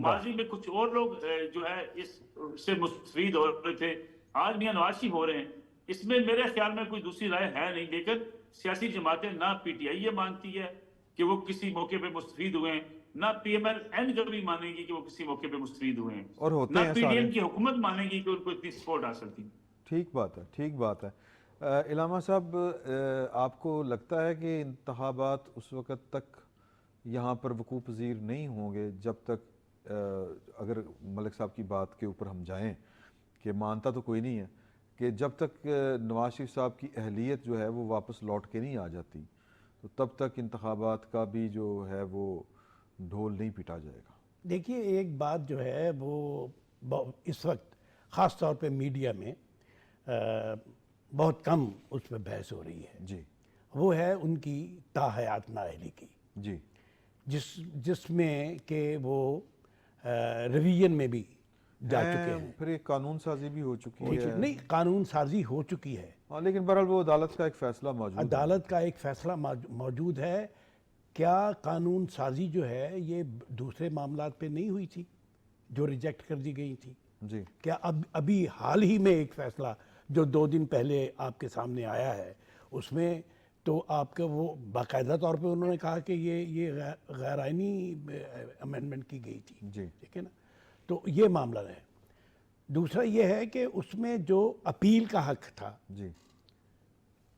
ماضی میں کچھ اور لوگ جو ہے اس سے مستفید ہو رہے تھے, آج میاں نواز شریف ہو رہے ہیں. اس میں میرے خیال میں کوئی دوسری رائے ہے نہیں. لیکن سیاسی جماعتیں نہ پی ٹی آئی یہ مانتی ہے کہ وہ کسی موقع پہ مستفید ہوئے ہیں, نہ پی ایم ایل این کبھی مانے گی کہ وہ کسی موقع پہ مستفید ہوئے ہیں, اور ہوتے نہ ہیں پی ڈی ایم کی حکومت مانے گی کہ ان کو اتنی سپورٹ حاصل تھی. ٹھیک بات ہے, ٹھیک بات ہے. علامہ صاحب, آپ کو لگتا ہے کہ انتخابات اس وقت تک یہاں پر وقوع پذیر نہیں ہوں گے جب تک, اگر ملک صاحب کی بات کے اوپر ہم جائیں کہ مانتا تو کوئی نہیں ہے, کہ جب تک نواز شریف صاحب کی اہلیت جو ہے وہ واپس لوٹ کے نہیں آ جاتی تو تب تک انتخابات کا بھی جو ہے وہ ڈھول نہیں پیٹا جائے گا. دیکھیے ایک بات جو ہے وہ اس وقت خاص طور پہ میڈیا میں بہت کم اس پہ بحث ہو رہی ہے, جی, وہ ہے ان کی تاحیات نااہلی کی, جی, جس میں کہ وہ ریویژن میں بھی جا چکے ہیں. پھر ایک قانون سازی بھی ہو چکی ہے. نہیں, قانون سازی ہو چکی ہے, لیکن بہرحال وہ عدالت کا ایک فیصلہ موجود ہے. عدالت کا ایک فیصلہ موجود ہے. کیا قانون سازی جو ہے یہ دوسرے معاملات پہ نہیں ہوئی تھی جو ریجیکٹ کر دی گئی تھی؟ جی, کیا ابھی حال ہی میں ایک فیصلہ جو 2 دن پہلے آپ کے سامنے آیا ہے اس میں تو آپ کا وہ باقاعدہ طور پہ انہوں نے کہا کہ یہ غیر آئینی امینڈمنٹ کی گئی تھی. جی, ٹھیک ہے نا. تو یہ معاملہ ہے. دوسرا یہ ہے کہ اس میں جو اپیل کا حق تھا, جی,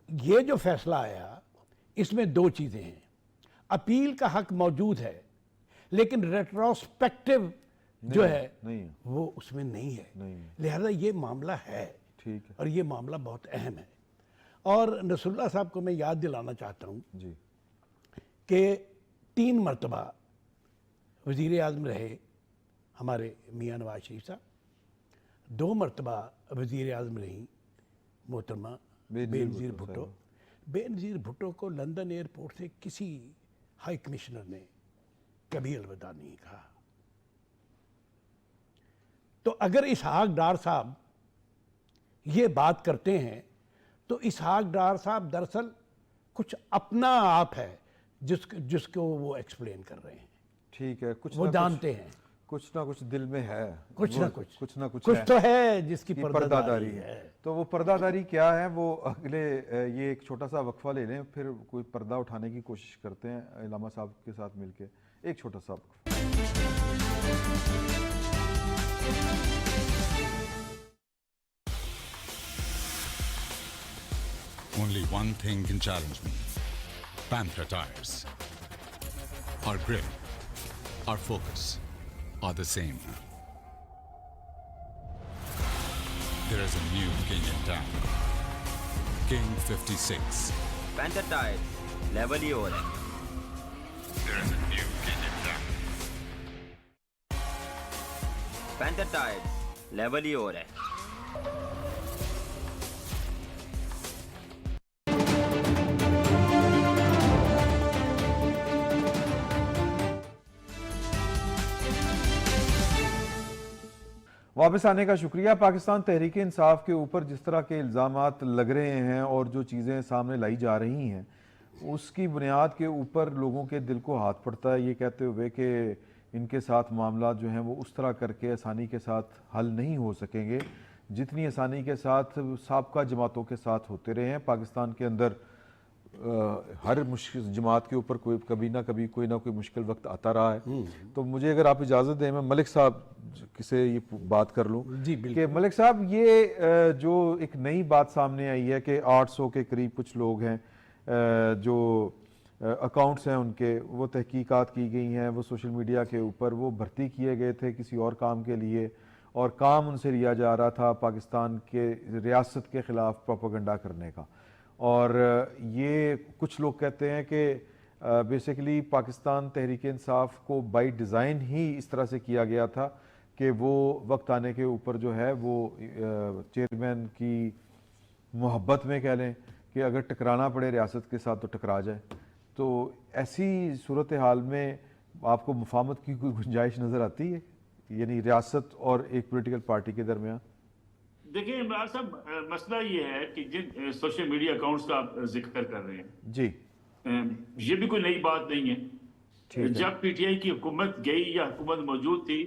یہ جو فیصلہ آیا اس میں 2 چیزیں ہیں. اپیل کا حق موجود ہے لیکن ریٹروسپیکٹو جو ہے وہ اس میں نہیں ہے. لہذا یہ معاملہ ہے, ٹھیک ہے, اور یہ معاملہ بہت اہم ہے. اور نصر اللہ صاحب کو میں یاد دلانا چاہتا ہوں جی, کہ 3 مرتبہ وزیر اعظم رہے ہمارے میاں نواز شریف صاحب, 2 مرتبہ وزیر اعظم رہی محترمہ بے نظیر بھٹو. بے نظیر بھٹو کو لندن ایئرپورٹ سے کسی ہائی کمشنر نے کبھی الوداع نہیں کہا. تو اگر اسحاق ڈار صاحب یہ بات کرتے ہیں تو اسحاق ڈار صاحب دراصل کچھ اپنا آپ ہے جس کو وہ ایکسپلین کر رہے ہیں. ٹھیک ہے, کچھ وہ جانتے ہیں, کچھ نہ کچھ دل میں ہے, کچھ تو ہے جس کی پردہ داری ہے. تو وہ پردہ داری کیا ہے وہ اگلے یہ ایک چھوٹا سا وقفہ لے لیں, پھر کوئی پردہ اٹھانے کی کوشش کرتے ہیں علامہ صاحب کے ساتھ مل کے. ایک چھوٹا سا وقفہ. Only one thing can challenge me. Panther tires. Our grip, our focus are the same. There is a new king in town. King 56. Panther tides level ही और है. There is a new king in town. Panther tides level ही और है. वापस आने का शुक्रिया। पाकिस्तान तहरीक इंसाफ के ऊपर जिस तरह के इल्ज़ामात लग रहे हैं और जो चीज़ें सामने लाई जा रही हैं, उसकी बुनियाद के ऊपर लोगों के दिल को हाथ पड़ता है ये कहते हुए कि इनके साथ मामला जो हैं वो उस तरह करके आसानी के साथ हल नहीं हो सकेंगे जितनी आसानी के साथ साबका जमातों के साथ होते रहे हैं। पाकिस्तान के अंदर हर मुश्किल जमात के ऊपर कभी ना कोई मुश्किल वक्त आता रहा है। तो मुझे अगर आप इजाज़त दें, मैं मलिक साहब से ये बात कर लूँ कि मलिक साहब ये जो एक नई बात सामने आई है कि 800 के करीब कुछ लोग हैं जो अकाउंट्स हैं उनके, वो तहकीकात की गई हैं, वो सोशल मीडिया के ऊपर वो भर्ती किए गए थे किसी और काम के लिए और काम उनसे लिया जा रहा था पाकिस्तान के रियासत के ख़िलाफ़ प्रोपेगेंडा करने का। और ये कुछ लोग कहते हैं कि बेसिकली पाकिस्तान तहरीक इंसाफ को बाय डिज़ाइन ही इस तरह से किया गया था कि वो वक्त आने के ऊपर जो है वो चेयरमैन की मोहब्बत में कह लें कि अगर टकराना पड़े रियासत के साथ तो टकरा जाए। तो ऐसी सूरत हाल में आपको मुफाहमत की कोई गुंजाइश नज़र आती है, यानी रियासत और एक पॉलिटिकल पार्टी के दरमियान? देखिए इमरान साहब, मसला ये है कि जिन सोशल मीडिया अकाउंट्स का आप जिक्र कर रहे हैं जी, ये भी कोई नई बात नहीं है। जब पीटीआई की हुकूमत गई या हुकूमत मौजूद थी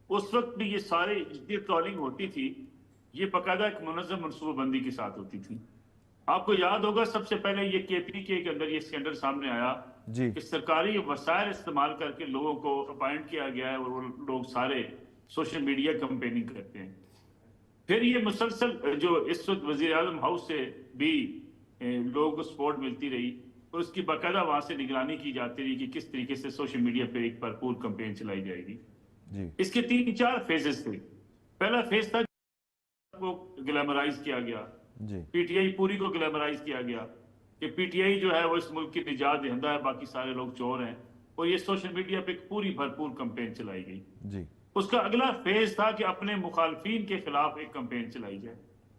उस वक्त भी ये सारे जितनी ट्रॉलिंग होती थी ये बाकायदा एक मुनज़्ज़म मनसूबाबंदी के साथ होती थी। आपको याद होगा सबसे पहले ये केपीके के अंदर ये स्कैंडल सामने आया जी कि सरकारी वसाइल इस्तेमाल करके लोगों को अपॉइंट किया गया है और वो लोग सारे सोशल मीडिया कैंपेनिंग करते हैं। फिर ये मुसलसल जो इस वक्त वज़ीर आज़म हाउस से भी लोगों को सपोर्ट मिलती रही और उसकी बाकायदा वहाँ से निगरानी की जाती रही कि किस तरीके से सोशल मीडिया पे एक भरपूर कैंपेन चलाई जाएगी जी। इसके 3-4 फेजेस थे। पहला फेज था वो ग्लैमराइज किया गया जी, पीटीआई पूरी को ग्लैमराइज किया गया कि पीटीआई जो है वो इस मुल्क की निजात दहिंदा है, बाकी सारे लोग चोर हैं, और ये सोशल मीडिया पे एक पूरी भरपूर कैंपेन चलाई गई जी। उसका अगला फेज था कि अपने मुखालफिन के खिलाफ एक कैंपेन चलाई जाए।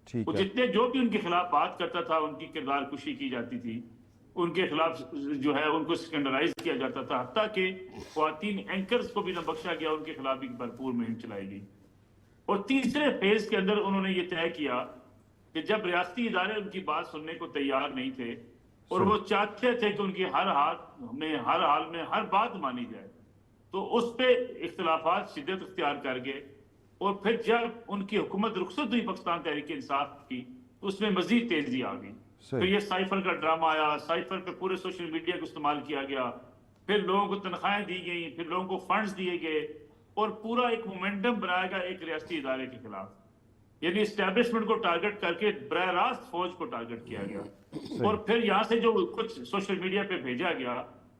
ठीक वो है, जितने जो भी उनके खिलाफ बात करता था उनकी किरदार कुशी की जाती थी, उनके खिलाफ जो है उनको स्कैंडलाइज किया जाता था, हत्ता कि ख्वातीन एंकर्स को भी न बख्शा गया, उनके खिलाफ भी भरपूर मुहिम चलाई गई। और तीसरे फेज के अंदर उन्होंने ये तय किया कि जब रियासती इदारे उनकी बात सुनने को तैयार नहीं थे और वो चाहते थे कि उनकी हर हाल में हर बात मानी जाए, तो उस पे इख्तिलाफात शिद्दत इख्तियार कर गए। और फिर जब उनकी हुकूमत रुखसत हुई पाकिस्तान तहरीक इंसाफ की तो उसमें मजीद तेजी आ गई। फिर ये साइफर का ड्रामा आया, साइफर पे पूरे सोशल मीडिया को इस्तेमाल किया गया, फिर लोगों को तनख्वाहें दी गई, फिर लोगों को फंड्स दिए गए और पूरा एक मोमेंटम बनाया गया एक रियासती इदारे के खिलाफ, यानी इस्टेब्लिशमेंट को टारगेट करके बराह रास्त फौज को टारगेट किया गया। और फिर यहाँ से जो कुछ सोशल मीडिया पे भेजा गया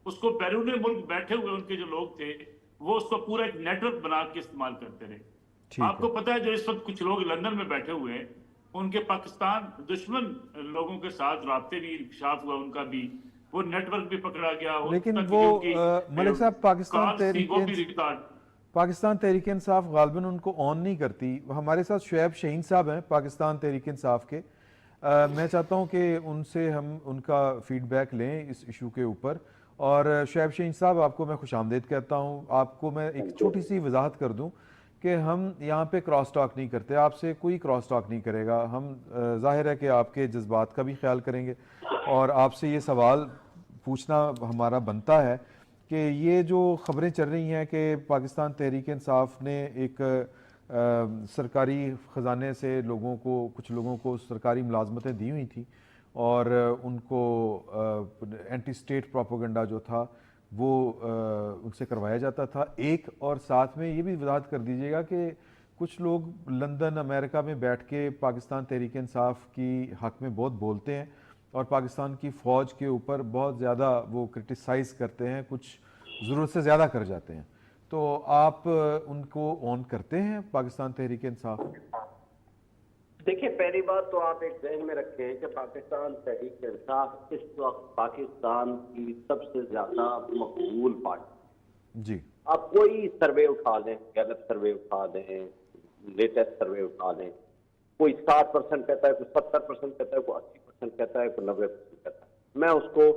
उसको बैरून मुल्क बैठे हुए उनके जो लोग थे वो उसको पूरा एक नेटवर्क बना के इस्तेमाल करते रहे। आपको पता है जो इस वक्त कुछ लोग लंदन में बैठे हुए हैं उनके पाकिस्तान दुश्मन लोगों के साथ राब्ते भी इंकशाफ हुआ, उनका भी वो नेटवर्क भी पकड़ा गया। लेकिन वो मलिक साहब पाकिस्तान तहरीक इंसाफ गालिबन उनको ऑन नहीं करती। हमारे साथ शुएब शाहीन साहब हैं पाकिस्तान तहरीक इंसाफ के। मैं चाहता हूं कि उनसे हम उनका फीडबैक लें इस इशू के ऊपर। और शुएब शाहीन साहब, आपको मैं खुशामदीद कहता हूं। आपको मैं एक छोटी सी वजाहत कर दूं कि हम यहाँ पे क्रॉस टॉक नहीं करते, आपसे कोई क्रॉस टॉक नहीं करेगा। हम जाहिर है कि आपके जज्बात का भी ख्याल करेंगे और आपसे ये सवाल पूछना हमारा बनता है कि ये जो ख़बरें चल रही हैं कि पाकिस्तान तहरीक इंसाफ ने एक सरकारी ख़जाने से कुछ लोगों को सरकारी मुलाजमतें दी हुई थी और उनको एंटी स्टेट प्रोपेगेंडा जो था वो उनसे करवाया जाता था। एक और साथ में ये भी वजाहत कर दीजिएगा कि कुछ लोग लंदन अमेरिका में बैठ के पाकिस्तान तहरीक इंसाफ की हक़ में बहुत बोलते हैं और पाकिस्तान की फ़ौज के ऊपर बहुत ज़्यादा वो क्रिटिसाइज़ करते हैं, कुछ ज़रूरत से ज़्यादा कर जाते हैं। तो आप उनको ऑन करते हैं पाकिस्तान तहरीक इंसाफ? देखिए, पहली बात तो आप एक ذہن में रखें कि पाकिस्तान तहरीक इंसाफ इस वक्त पाकिस्तान की सबसे ज्यादा मकबूल पार्टी। जी। आप कोई सर्वे उठा लें, गैलप सर्वे उठा लें, लेटेस्ट सर्वे उठा लें, कोई 60% कहता है, कोई 70% कहता है, कोई 80% कहता है, कोई 90% कहता है। मैं उसको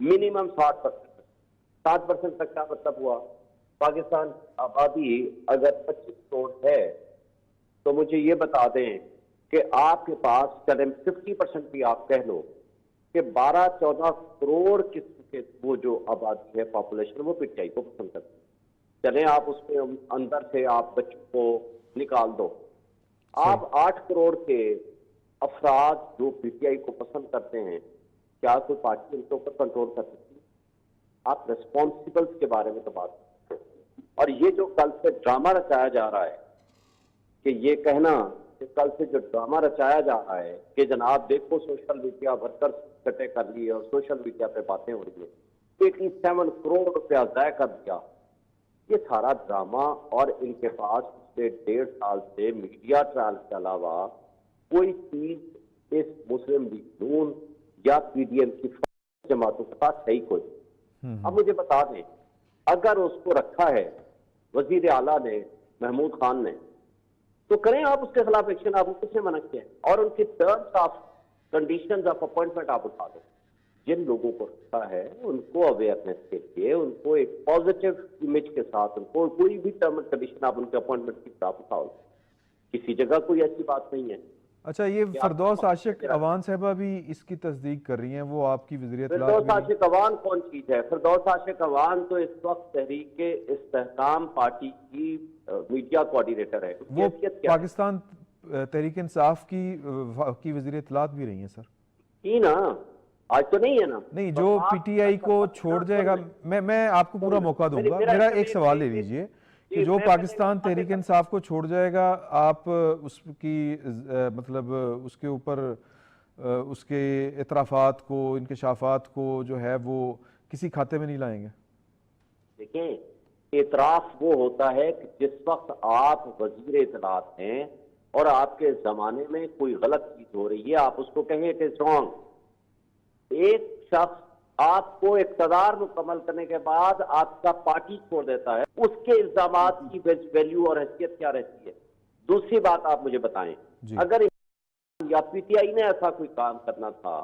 मिनिमम 60% तक का मतलब हुआ, पाकिस्तान की आबादी अगर 25 करोड़ है तो मुझे ये बता दें कि आपके पास, चलें 50% भी आप कह लो कि 12-14 करोड़ किस्म के वो जो आबादी है, पॉपुलेशन, वो पीटीआई को पसंद करती है। चलें आप उसमें अंदर से आप बच्चों को निकाल दो, आप 8 करोड़ के अफराद जो पीटीआई को पसंद करते हैं, क्या कोई पार्टी उनके ऊपर कंट्रोल कर सकती है? आप रेस्पॉन्सिबल्स के बारे में तो बात करते हैं। और ये जो कल से ड्रामा रचाया जा रहा है कि ये कहना कि कल से जो ड्रामा रचाया जा रहा है कि जनाब देखो सोशल मीडिया वर्कर्स इकट्ठे कर लिए और सोशल मीडिया पे बातें हो रही है, 87 करोड़ रुपया ज़ाया कर दिया, ये सारा ड्रामा। और इनके पास पिछले 1.5 साल से मीडिया ट्रायल के अलावा कोई चीज इस मुस्लिम लीग नून या पीडीएम की जमातों के पास है ही कोई। अब मुझे बता दें, अगर उसको रखा है वजीर आला ने, महमूद खान ने, तो करें आप उसके खिलाफ एक्शन। आप किसने मना किया? और उनकी terms of conditions of appointment आप उठा दो। जिन लोगों को रखा है उनको अवेयरनेस के लिए, उनको एक पॉजिटिव इमेज के साथ, उनको कोई भी टर्म एंड कंडीशन आप उनके अपॉइंटमेंट की आप उठाओ, किसी जगह कोई ऐसी बात नहीं है। अच्छा, ये फरदौस आशिक अवान साहबा भी इसकी तस्दीक कर रही हैं, वो आपकी वज़ीर इत्तलात फरदौस आशिक अवान कौन चीज है? फरदौस आशिक अवान तो इस वक्त तहरीक इस्तेहकाम पार्टी की मीडिया कोऑर्डिनेटर है। वो पाकिस्तान तहरीक इंसाफ की वज़ीर इत्तलात भी रही हैं सर। की ना, आज तो नहीं है ना। नहीं, जो पीटीआई को छोड़ जाएगा, मैं आपको पूरा मौका दूंगा। मेरा एक सवाल ले लीजिए कि जो पाकिस्तान तहरीक इंसाफ को छोड़ जाएगा, आप उसकी मतलब उसके ऊपर उसके इतराफात को, इंकशाफात को जो है वो किसी खाते में नहीं लाएंगे? देखें, इतराफ वो होता है कि जिस वक्त आप वजीर इत्तलात हैं और आपके जमाने में कोई गलत चीज हो रही है, आप उसको कहें इट इज रॉन्ग। एक शख्स आपको इक़्तिदार मुकम्मल करने के बाद आपका पार्टी छोड़ देता है, उसके इल्जामात की वैल्यू और हैसियत क्या रहती है? दूसरी बात आप मुझे बताएं, अगर या पीटीआई ने ऐसा कोई काम करना था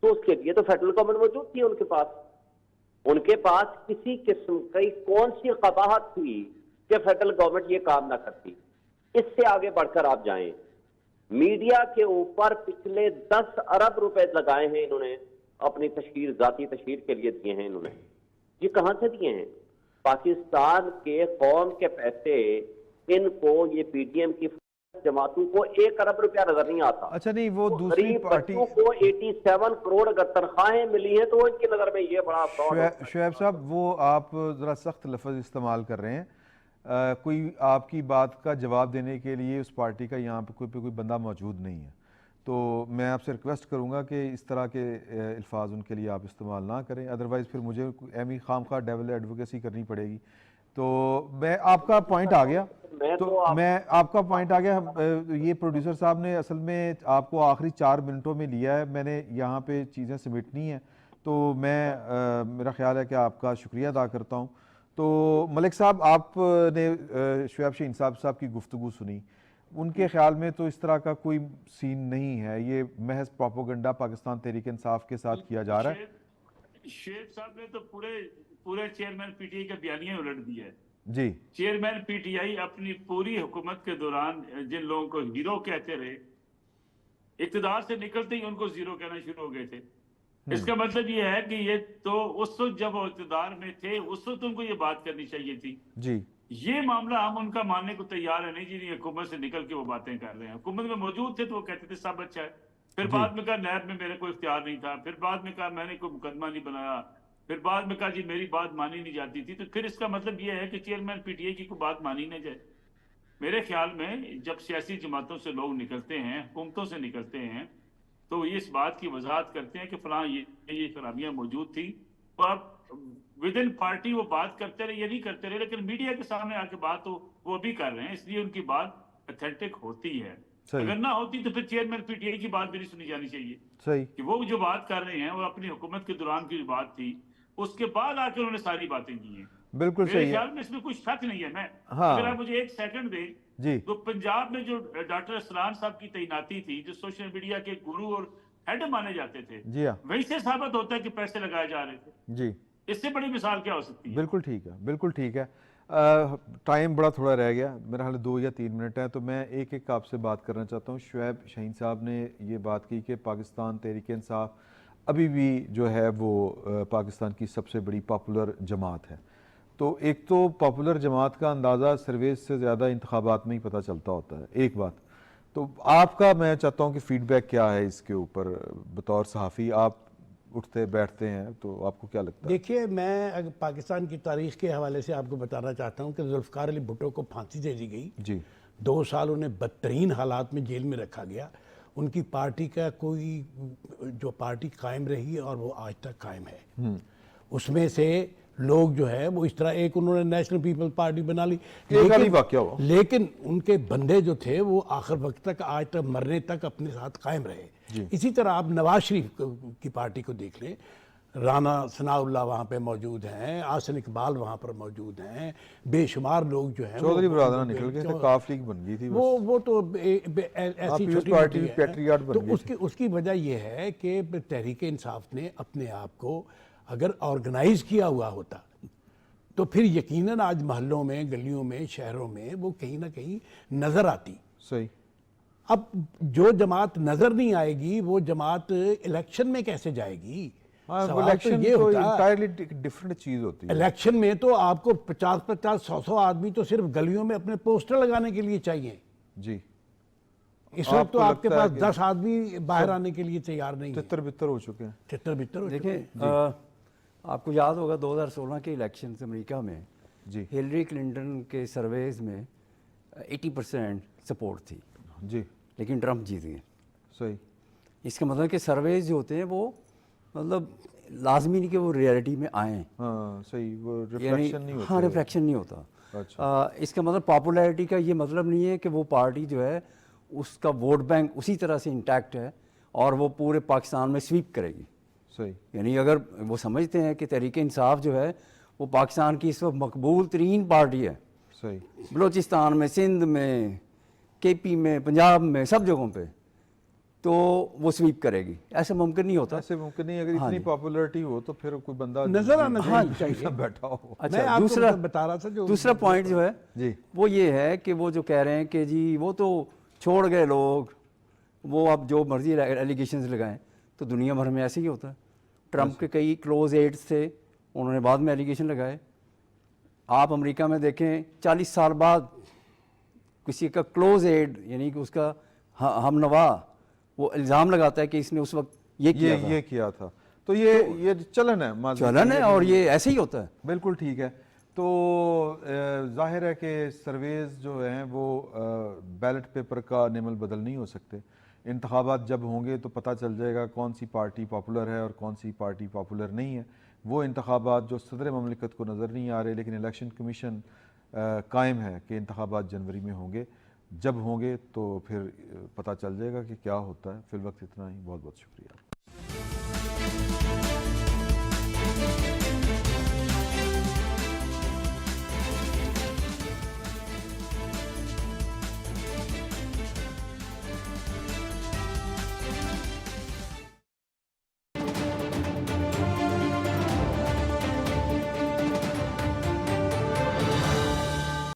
तो उसके लिए तो फेडरल गवर्नमेंट मौजूद थी उनके पास किसी किस्म की कौन सी कबाहत थी कि फेडरल गवर्नमेंट ये काम ना करती? इससे आगे बढ़कर आप जाएं, मीडिया के ऊपर पिछले 10 अरब रुपए लगाए हैं इन्होंने, अपनी तशहीर, जाती तशहीर के लिए दिए हैं इन्होंने। ये कहां से दिए हैं? पाकिस्तान के कौम के पैसे इनको, ये पीडीएम की जमातों को 1 अरब रुपया नजर नहीं आता। अच्छा, नहीं, वो दूसरी पार्टी को 87 करोड़ अगर तनख्वाहें मिली हैं तो वो इनकी नजर में ये बड़ा फ्रॉड है। शुएब साहब, वो आप जरा सख्त लफ्ज इस्तेमाल कर रहे हैं। कोई आपकी बात का जवाब देने के लिए उस पार्टी का यहाँ पे कोई बंदा मौजूद नहीं है, तो मैं आपसे रिक्वेस्ट करूँगा कि इस तरह के अल्फाज उनके लिए आप इस्तेमाल ना करें, अदरवाइज़ फिर मुझे एमी खामखा डेवल एडवोकेसी करनी पड़ेगी। तो मैं आपका पॉइंट आ गया, मैं आपका पॉइंट आ गया। ये प्रोड्यूसर साहब ने असल में आपको आखिरी 4 मिनटों में लिया है, मैंने यहाँ पे चीज़ें समेटनी हैं, तो मैं मेरा ख्याल है कि आपका शुक्रिया अदा करता हूँ। तो मलिक साहब, आपने शुएब शाहीन साहब की गुफ्तगू सुनी, उनके ख्याल में तो इस तरह का कोई सीन नहीं है, ये महज प्रोपोगंडा पाकिस्तान तहरीक इंसाफ के साथ किया जा रहा है। शेख साहब ने तो पूरे चेयरमैन पीटीआई का बयानिया उलट दिया है जी। चेयरमैन पीटीआई अपनी पूरी हुकूमत के दौरान जिन लोगों को हीरो कहते रहे, इक़्तिदार से निकलते ही उनको जीरो कहना शुरू हो गए थे। इसका मतलब ये है कि ये तो उस वक्त जब वो इक़्तिदार में थे उस वक्त उनको ये बात करनी चाहिए थी जी। ये मामला हम उनका मानने को तैयार है नहीं जी, हुकूमत से निकल के वो बातें कर रहे हैं। हुकूमत में मौजूद थे तो वो कहते थे सब अच्छा है, फिर बाद में कहा नैब में मेरे कोई इख्तियार नहीं था, फिर बाद में कहा मैंने कोई मुकदमा नहीं बनाया, फिर बाद में कहा जी मेरी बात मानी नहीं जाती थी। तो फिर इसका मतलब ये है कि चेयरमैन पीटीआई की कोई बात मानी नहीं जाए। मेरे ख्याल में जब सियासी जमातों से लोग निकलते हैं, हुकूमतों से निकलते हैं, तो ये इस बात की वजाहत करते हैं कि फलां ये खराबियां मौजूद थी, तो आप विद इन पार्टी वो बात करते रहे, ये नहीं करते रहे, लेकिन मीडिया के सामने आके बात वो भी कर रहे हैं, इसलिए उनकी बात ऑथेंटिक होती है। सही अगर ना होती तो फिर चेयरमैन पीटीआई की बात भी नहीं सुनी जानी चाहिए सही कि वो जो बात कर रहे हैं वो अपनी हुकूमत के दौरान की जो बात थी उसके बाद आकर उन्होंने सारी बातें की हैं। बिल्कुल मेरे सही है ख्याल में इसमें कुछ शक नहीं है। मैं हाँ। अगर आप मुझे एक सेकंड दें जी तो पंजाब में जो डॉक्टर असलान साहब की तैनाती थी, जो सोशल मीडिया के गुरु और हेड माने जाते थे, जी हाँ वहीं से साबित होता है कि पैसे लगाए जा रहे थे। जी इससे बड़ी मिसाल क्या हो सकती है? बिल्कुल ठीक है बिल्कुल ठीक है। टाइम बड़ा थोड़ा रह गया, मेरा हाल 2 या 3 मिनट है, तो मैं एक एक आपसे बात करना चाहता हूँ। शुएब शाहीन साहब ने ये बात की कि पाकिस्तान तहरीक इंसाफ अभी भी जो है वो पाकिस्तान की सबसे बड़ी पॉपुलर जमात है। तो एक तो पॉपुलर जमात का अंदाज़ा सर्वेज से ज़्यादा इंतखाबात में ही पता चलता होता है, एक बात। तो आपका मैं चाहता हूँ कि फ़ीडबैक क्या है इसके ऊपर, बतौर सहाफ़ी आप उठते बैठते हैं तो आपको क्या लगता है? देखिए, मैं अगर पाकिस्तान की तारीख़ के हवाले से आपको बताना चाहता हूँ कि जुल्फ़िकार अली भुट्टो को फांसी दे दी गई। जी 2 साल उन्हें बदतरीन हालात में जेल में रखा गया। उनकी पार्टी का कोई जो पार्टी कायम रही और वो आज तक कायम है। उसमें से लोग जो है वो इस तरह एक उन्होंने नेशनल पीपल पार्टी बना ली, वाली वाक़या हुआ। लेकिन उनके बंदे जो थे वो आखिर वक्त तक, आज तक मरने तक अपने साथ कायम रहे। इसी तरह आप नवाज शरीफ की पार्टी को देख लें, राना सनाउल्लाह वहाँ पे मौजूद हैं, आसन इकबाल वहाँ पर मौजूद हैं, बेशुमार लोग जो हैं चौधरी बरादरान निकल गए थे, काफ लीग बन गई थी बस। वो तो ऐसी पीपल्स छोटी पार्टी मोटी है। पैट्रियट बन तो गई उसकी वजह यह है कि तहरीक इंसाफ ने अपने आप को अगर ऑर्गेनाइज किया हुआ होता तो फिर यकीनन आज महल्लों में, गलियों में, शहरों में वो कहीं ना कहीं नजर आती। सही। अब जो जमात नजर नहीं आएगी वो जमात इलेक्शन में कैसे जाएगी? हाँ, सवाल इलेक्शन तो ये तो होता, इंटायरली डिफरेंट चीज होती है। इलेक्शन में तो आपको 50-50, 100-100 आदमी तो सिर्फ गलियों में अपने पोस्टर लगाने के लिए चाहिए। जी इस वक्त तो आपको आपके लगता है पास कि 10 आदमी बाहर आने के लिए तैयार नहीं है। तितर बितर हो चुके हैं। तितर बितर हो चुके हैं। देखिए, आपको याद होगा 2016 के इलेक्शन अमेरिका में जी हिलरी क्लिंटन के सर्वेज में 80% सपोर्ट थी, जी लेकिन ट्रंप जीत गए। सही। इसका मतलब कि सर्वेज जो होते हैं वो मतलब लाजमी नहीं कि वो रियलिटी में आएँ, हाँ सही, वो यानी रिफ्लेक्शन नहीं होता। हाँ रिफ्लेक्शन नहीं होता। अच्छा। इसका मतलब पॉपुलैरिटी का ये मतलब नहीं है कि वो पार्टी जो है उसका वोट बैंक उसी तरह से इंटैक्ट है और वो पूरे पाकिस्तान में स्वीप करेगी। सही। यानी अगर वो समझते हैं कि तहरीक इंसाफ जो है वो पाकिस्तान की इस वक्त मकबूल तरीन पार्टी है, सही। बलूचिस्तान में, सिंध में, केपी में, पंजाब में, सब जगहों पे, तो वो स्वीप करेगी। ऐसा मुमकिन नहीं होता। ऐसे मुमकिन नहीं, अगर इतनी पॉपुलैरिटी हो तो फिर कोई बंदा नजर आना चाहिए। बैठा हो। मैं अच्छा, आपको दूसरा बता रहा था जो दूसरा पॉइंट जो है जी वो ये है कि वो जो कह रहे हैं कि जी वो तो छोड़ गए लोग, वो अब जो मर्जी एलिगेशंस लगाएं, तो दुनिया भर में ऐसे ही होता है। ट्रंप के कई क्लोज एड्स थे, उन्होंने बाद में एलिगेशन लगाए। आप अमेरिका में देखें 40 साल बाद किसी का क्लोज एड यानी कि उसका हम नवा वो इल्ज़ाम लगाता है कि इसने उस वक्त ये किया था। तो ये चलन है, चलन है और ये ऐसे ही होता है। बिल्कुल ठीक है। तो जाहिर है कि सर्वेज जो हैं वो बैलेट पेपर का निमल बदल नहीं हो सकते। इंतखाबात जब होंगे तो पता चल जाएगा कौन सी पार्टी पॉपुलर है और कौन सी पार्टी पॉपुलर नहीं है। वो इंतखाबात जो सदर ममलिकत को नज़र नहीं आ रहे, लेकिन इलेक्शन कमीशन कायम है कि इंतखाबात जनवरी में होंगे। जब होंगे तो फिर पता चल जाएगा कि क्या होता है। फिल वक्त इतना ही, बहुत बहुत शुक्रिया।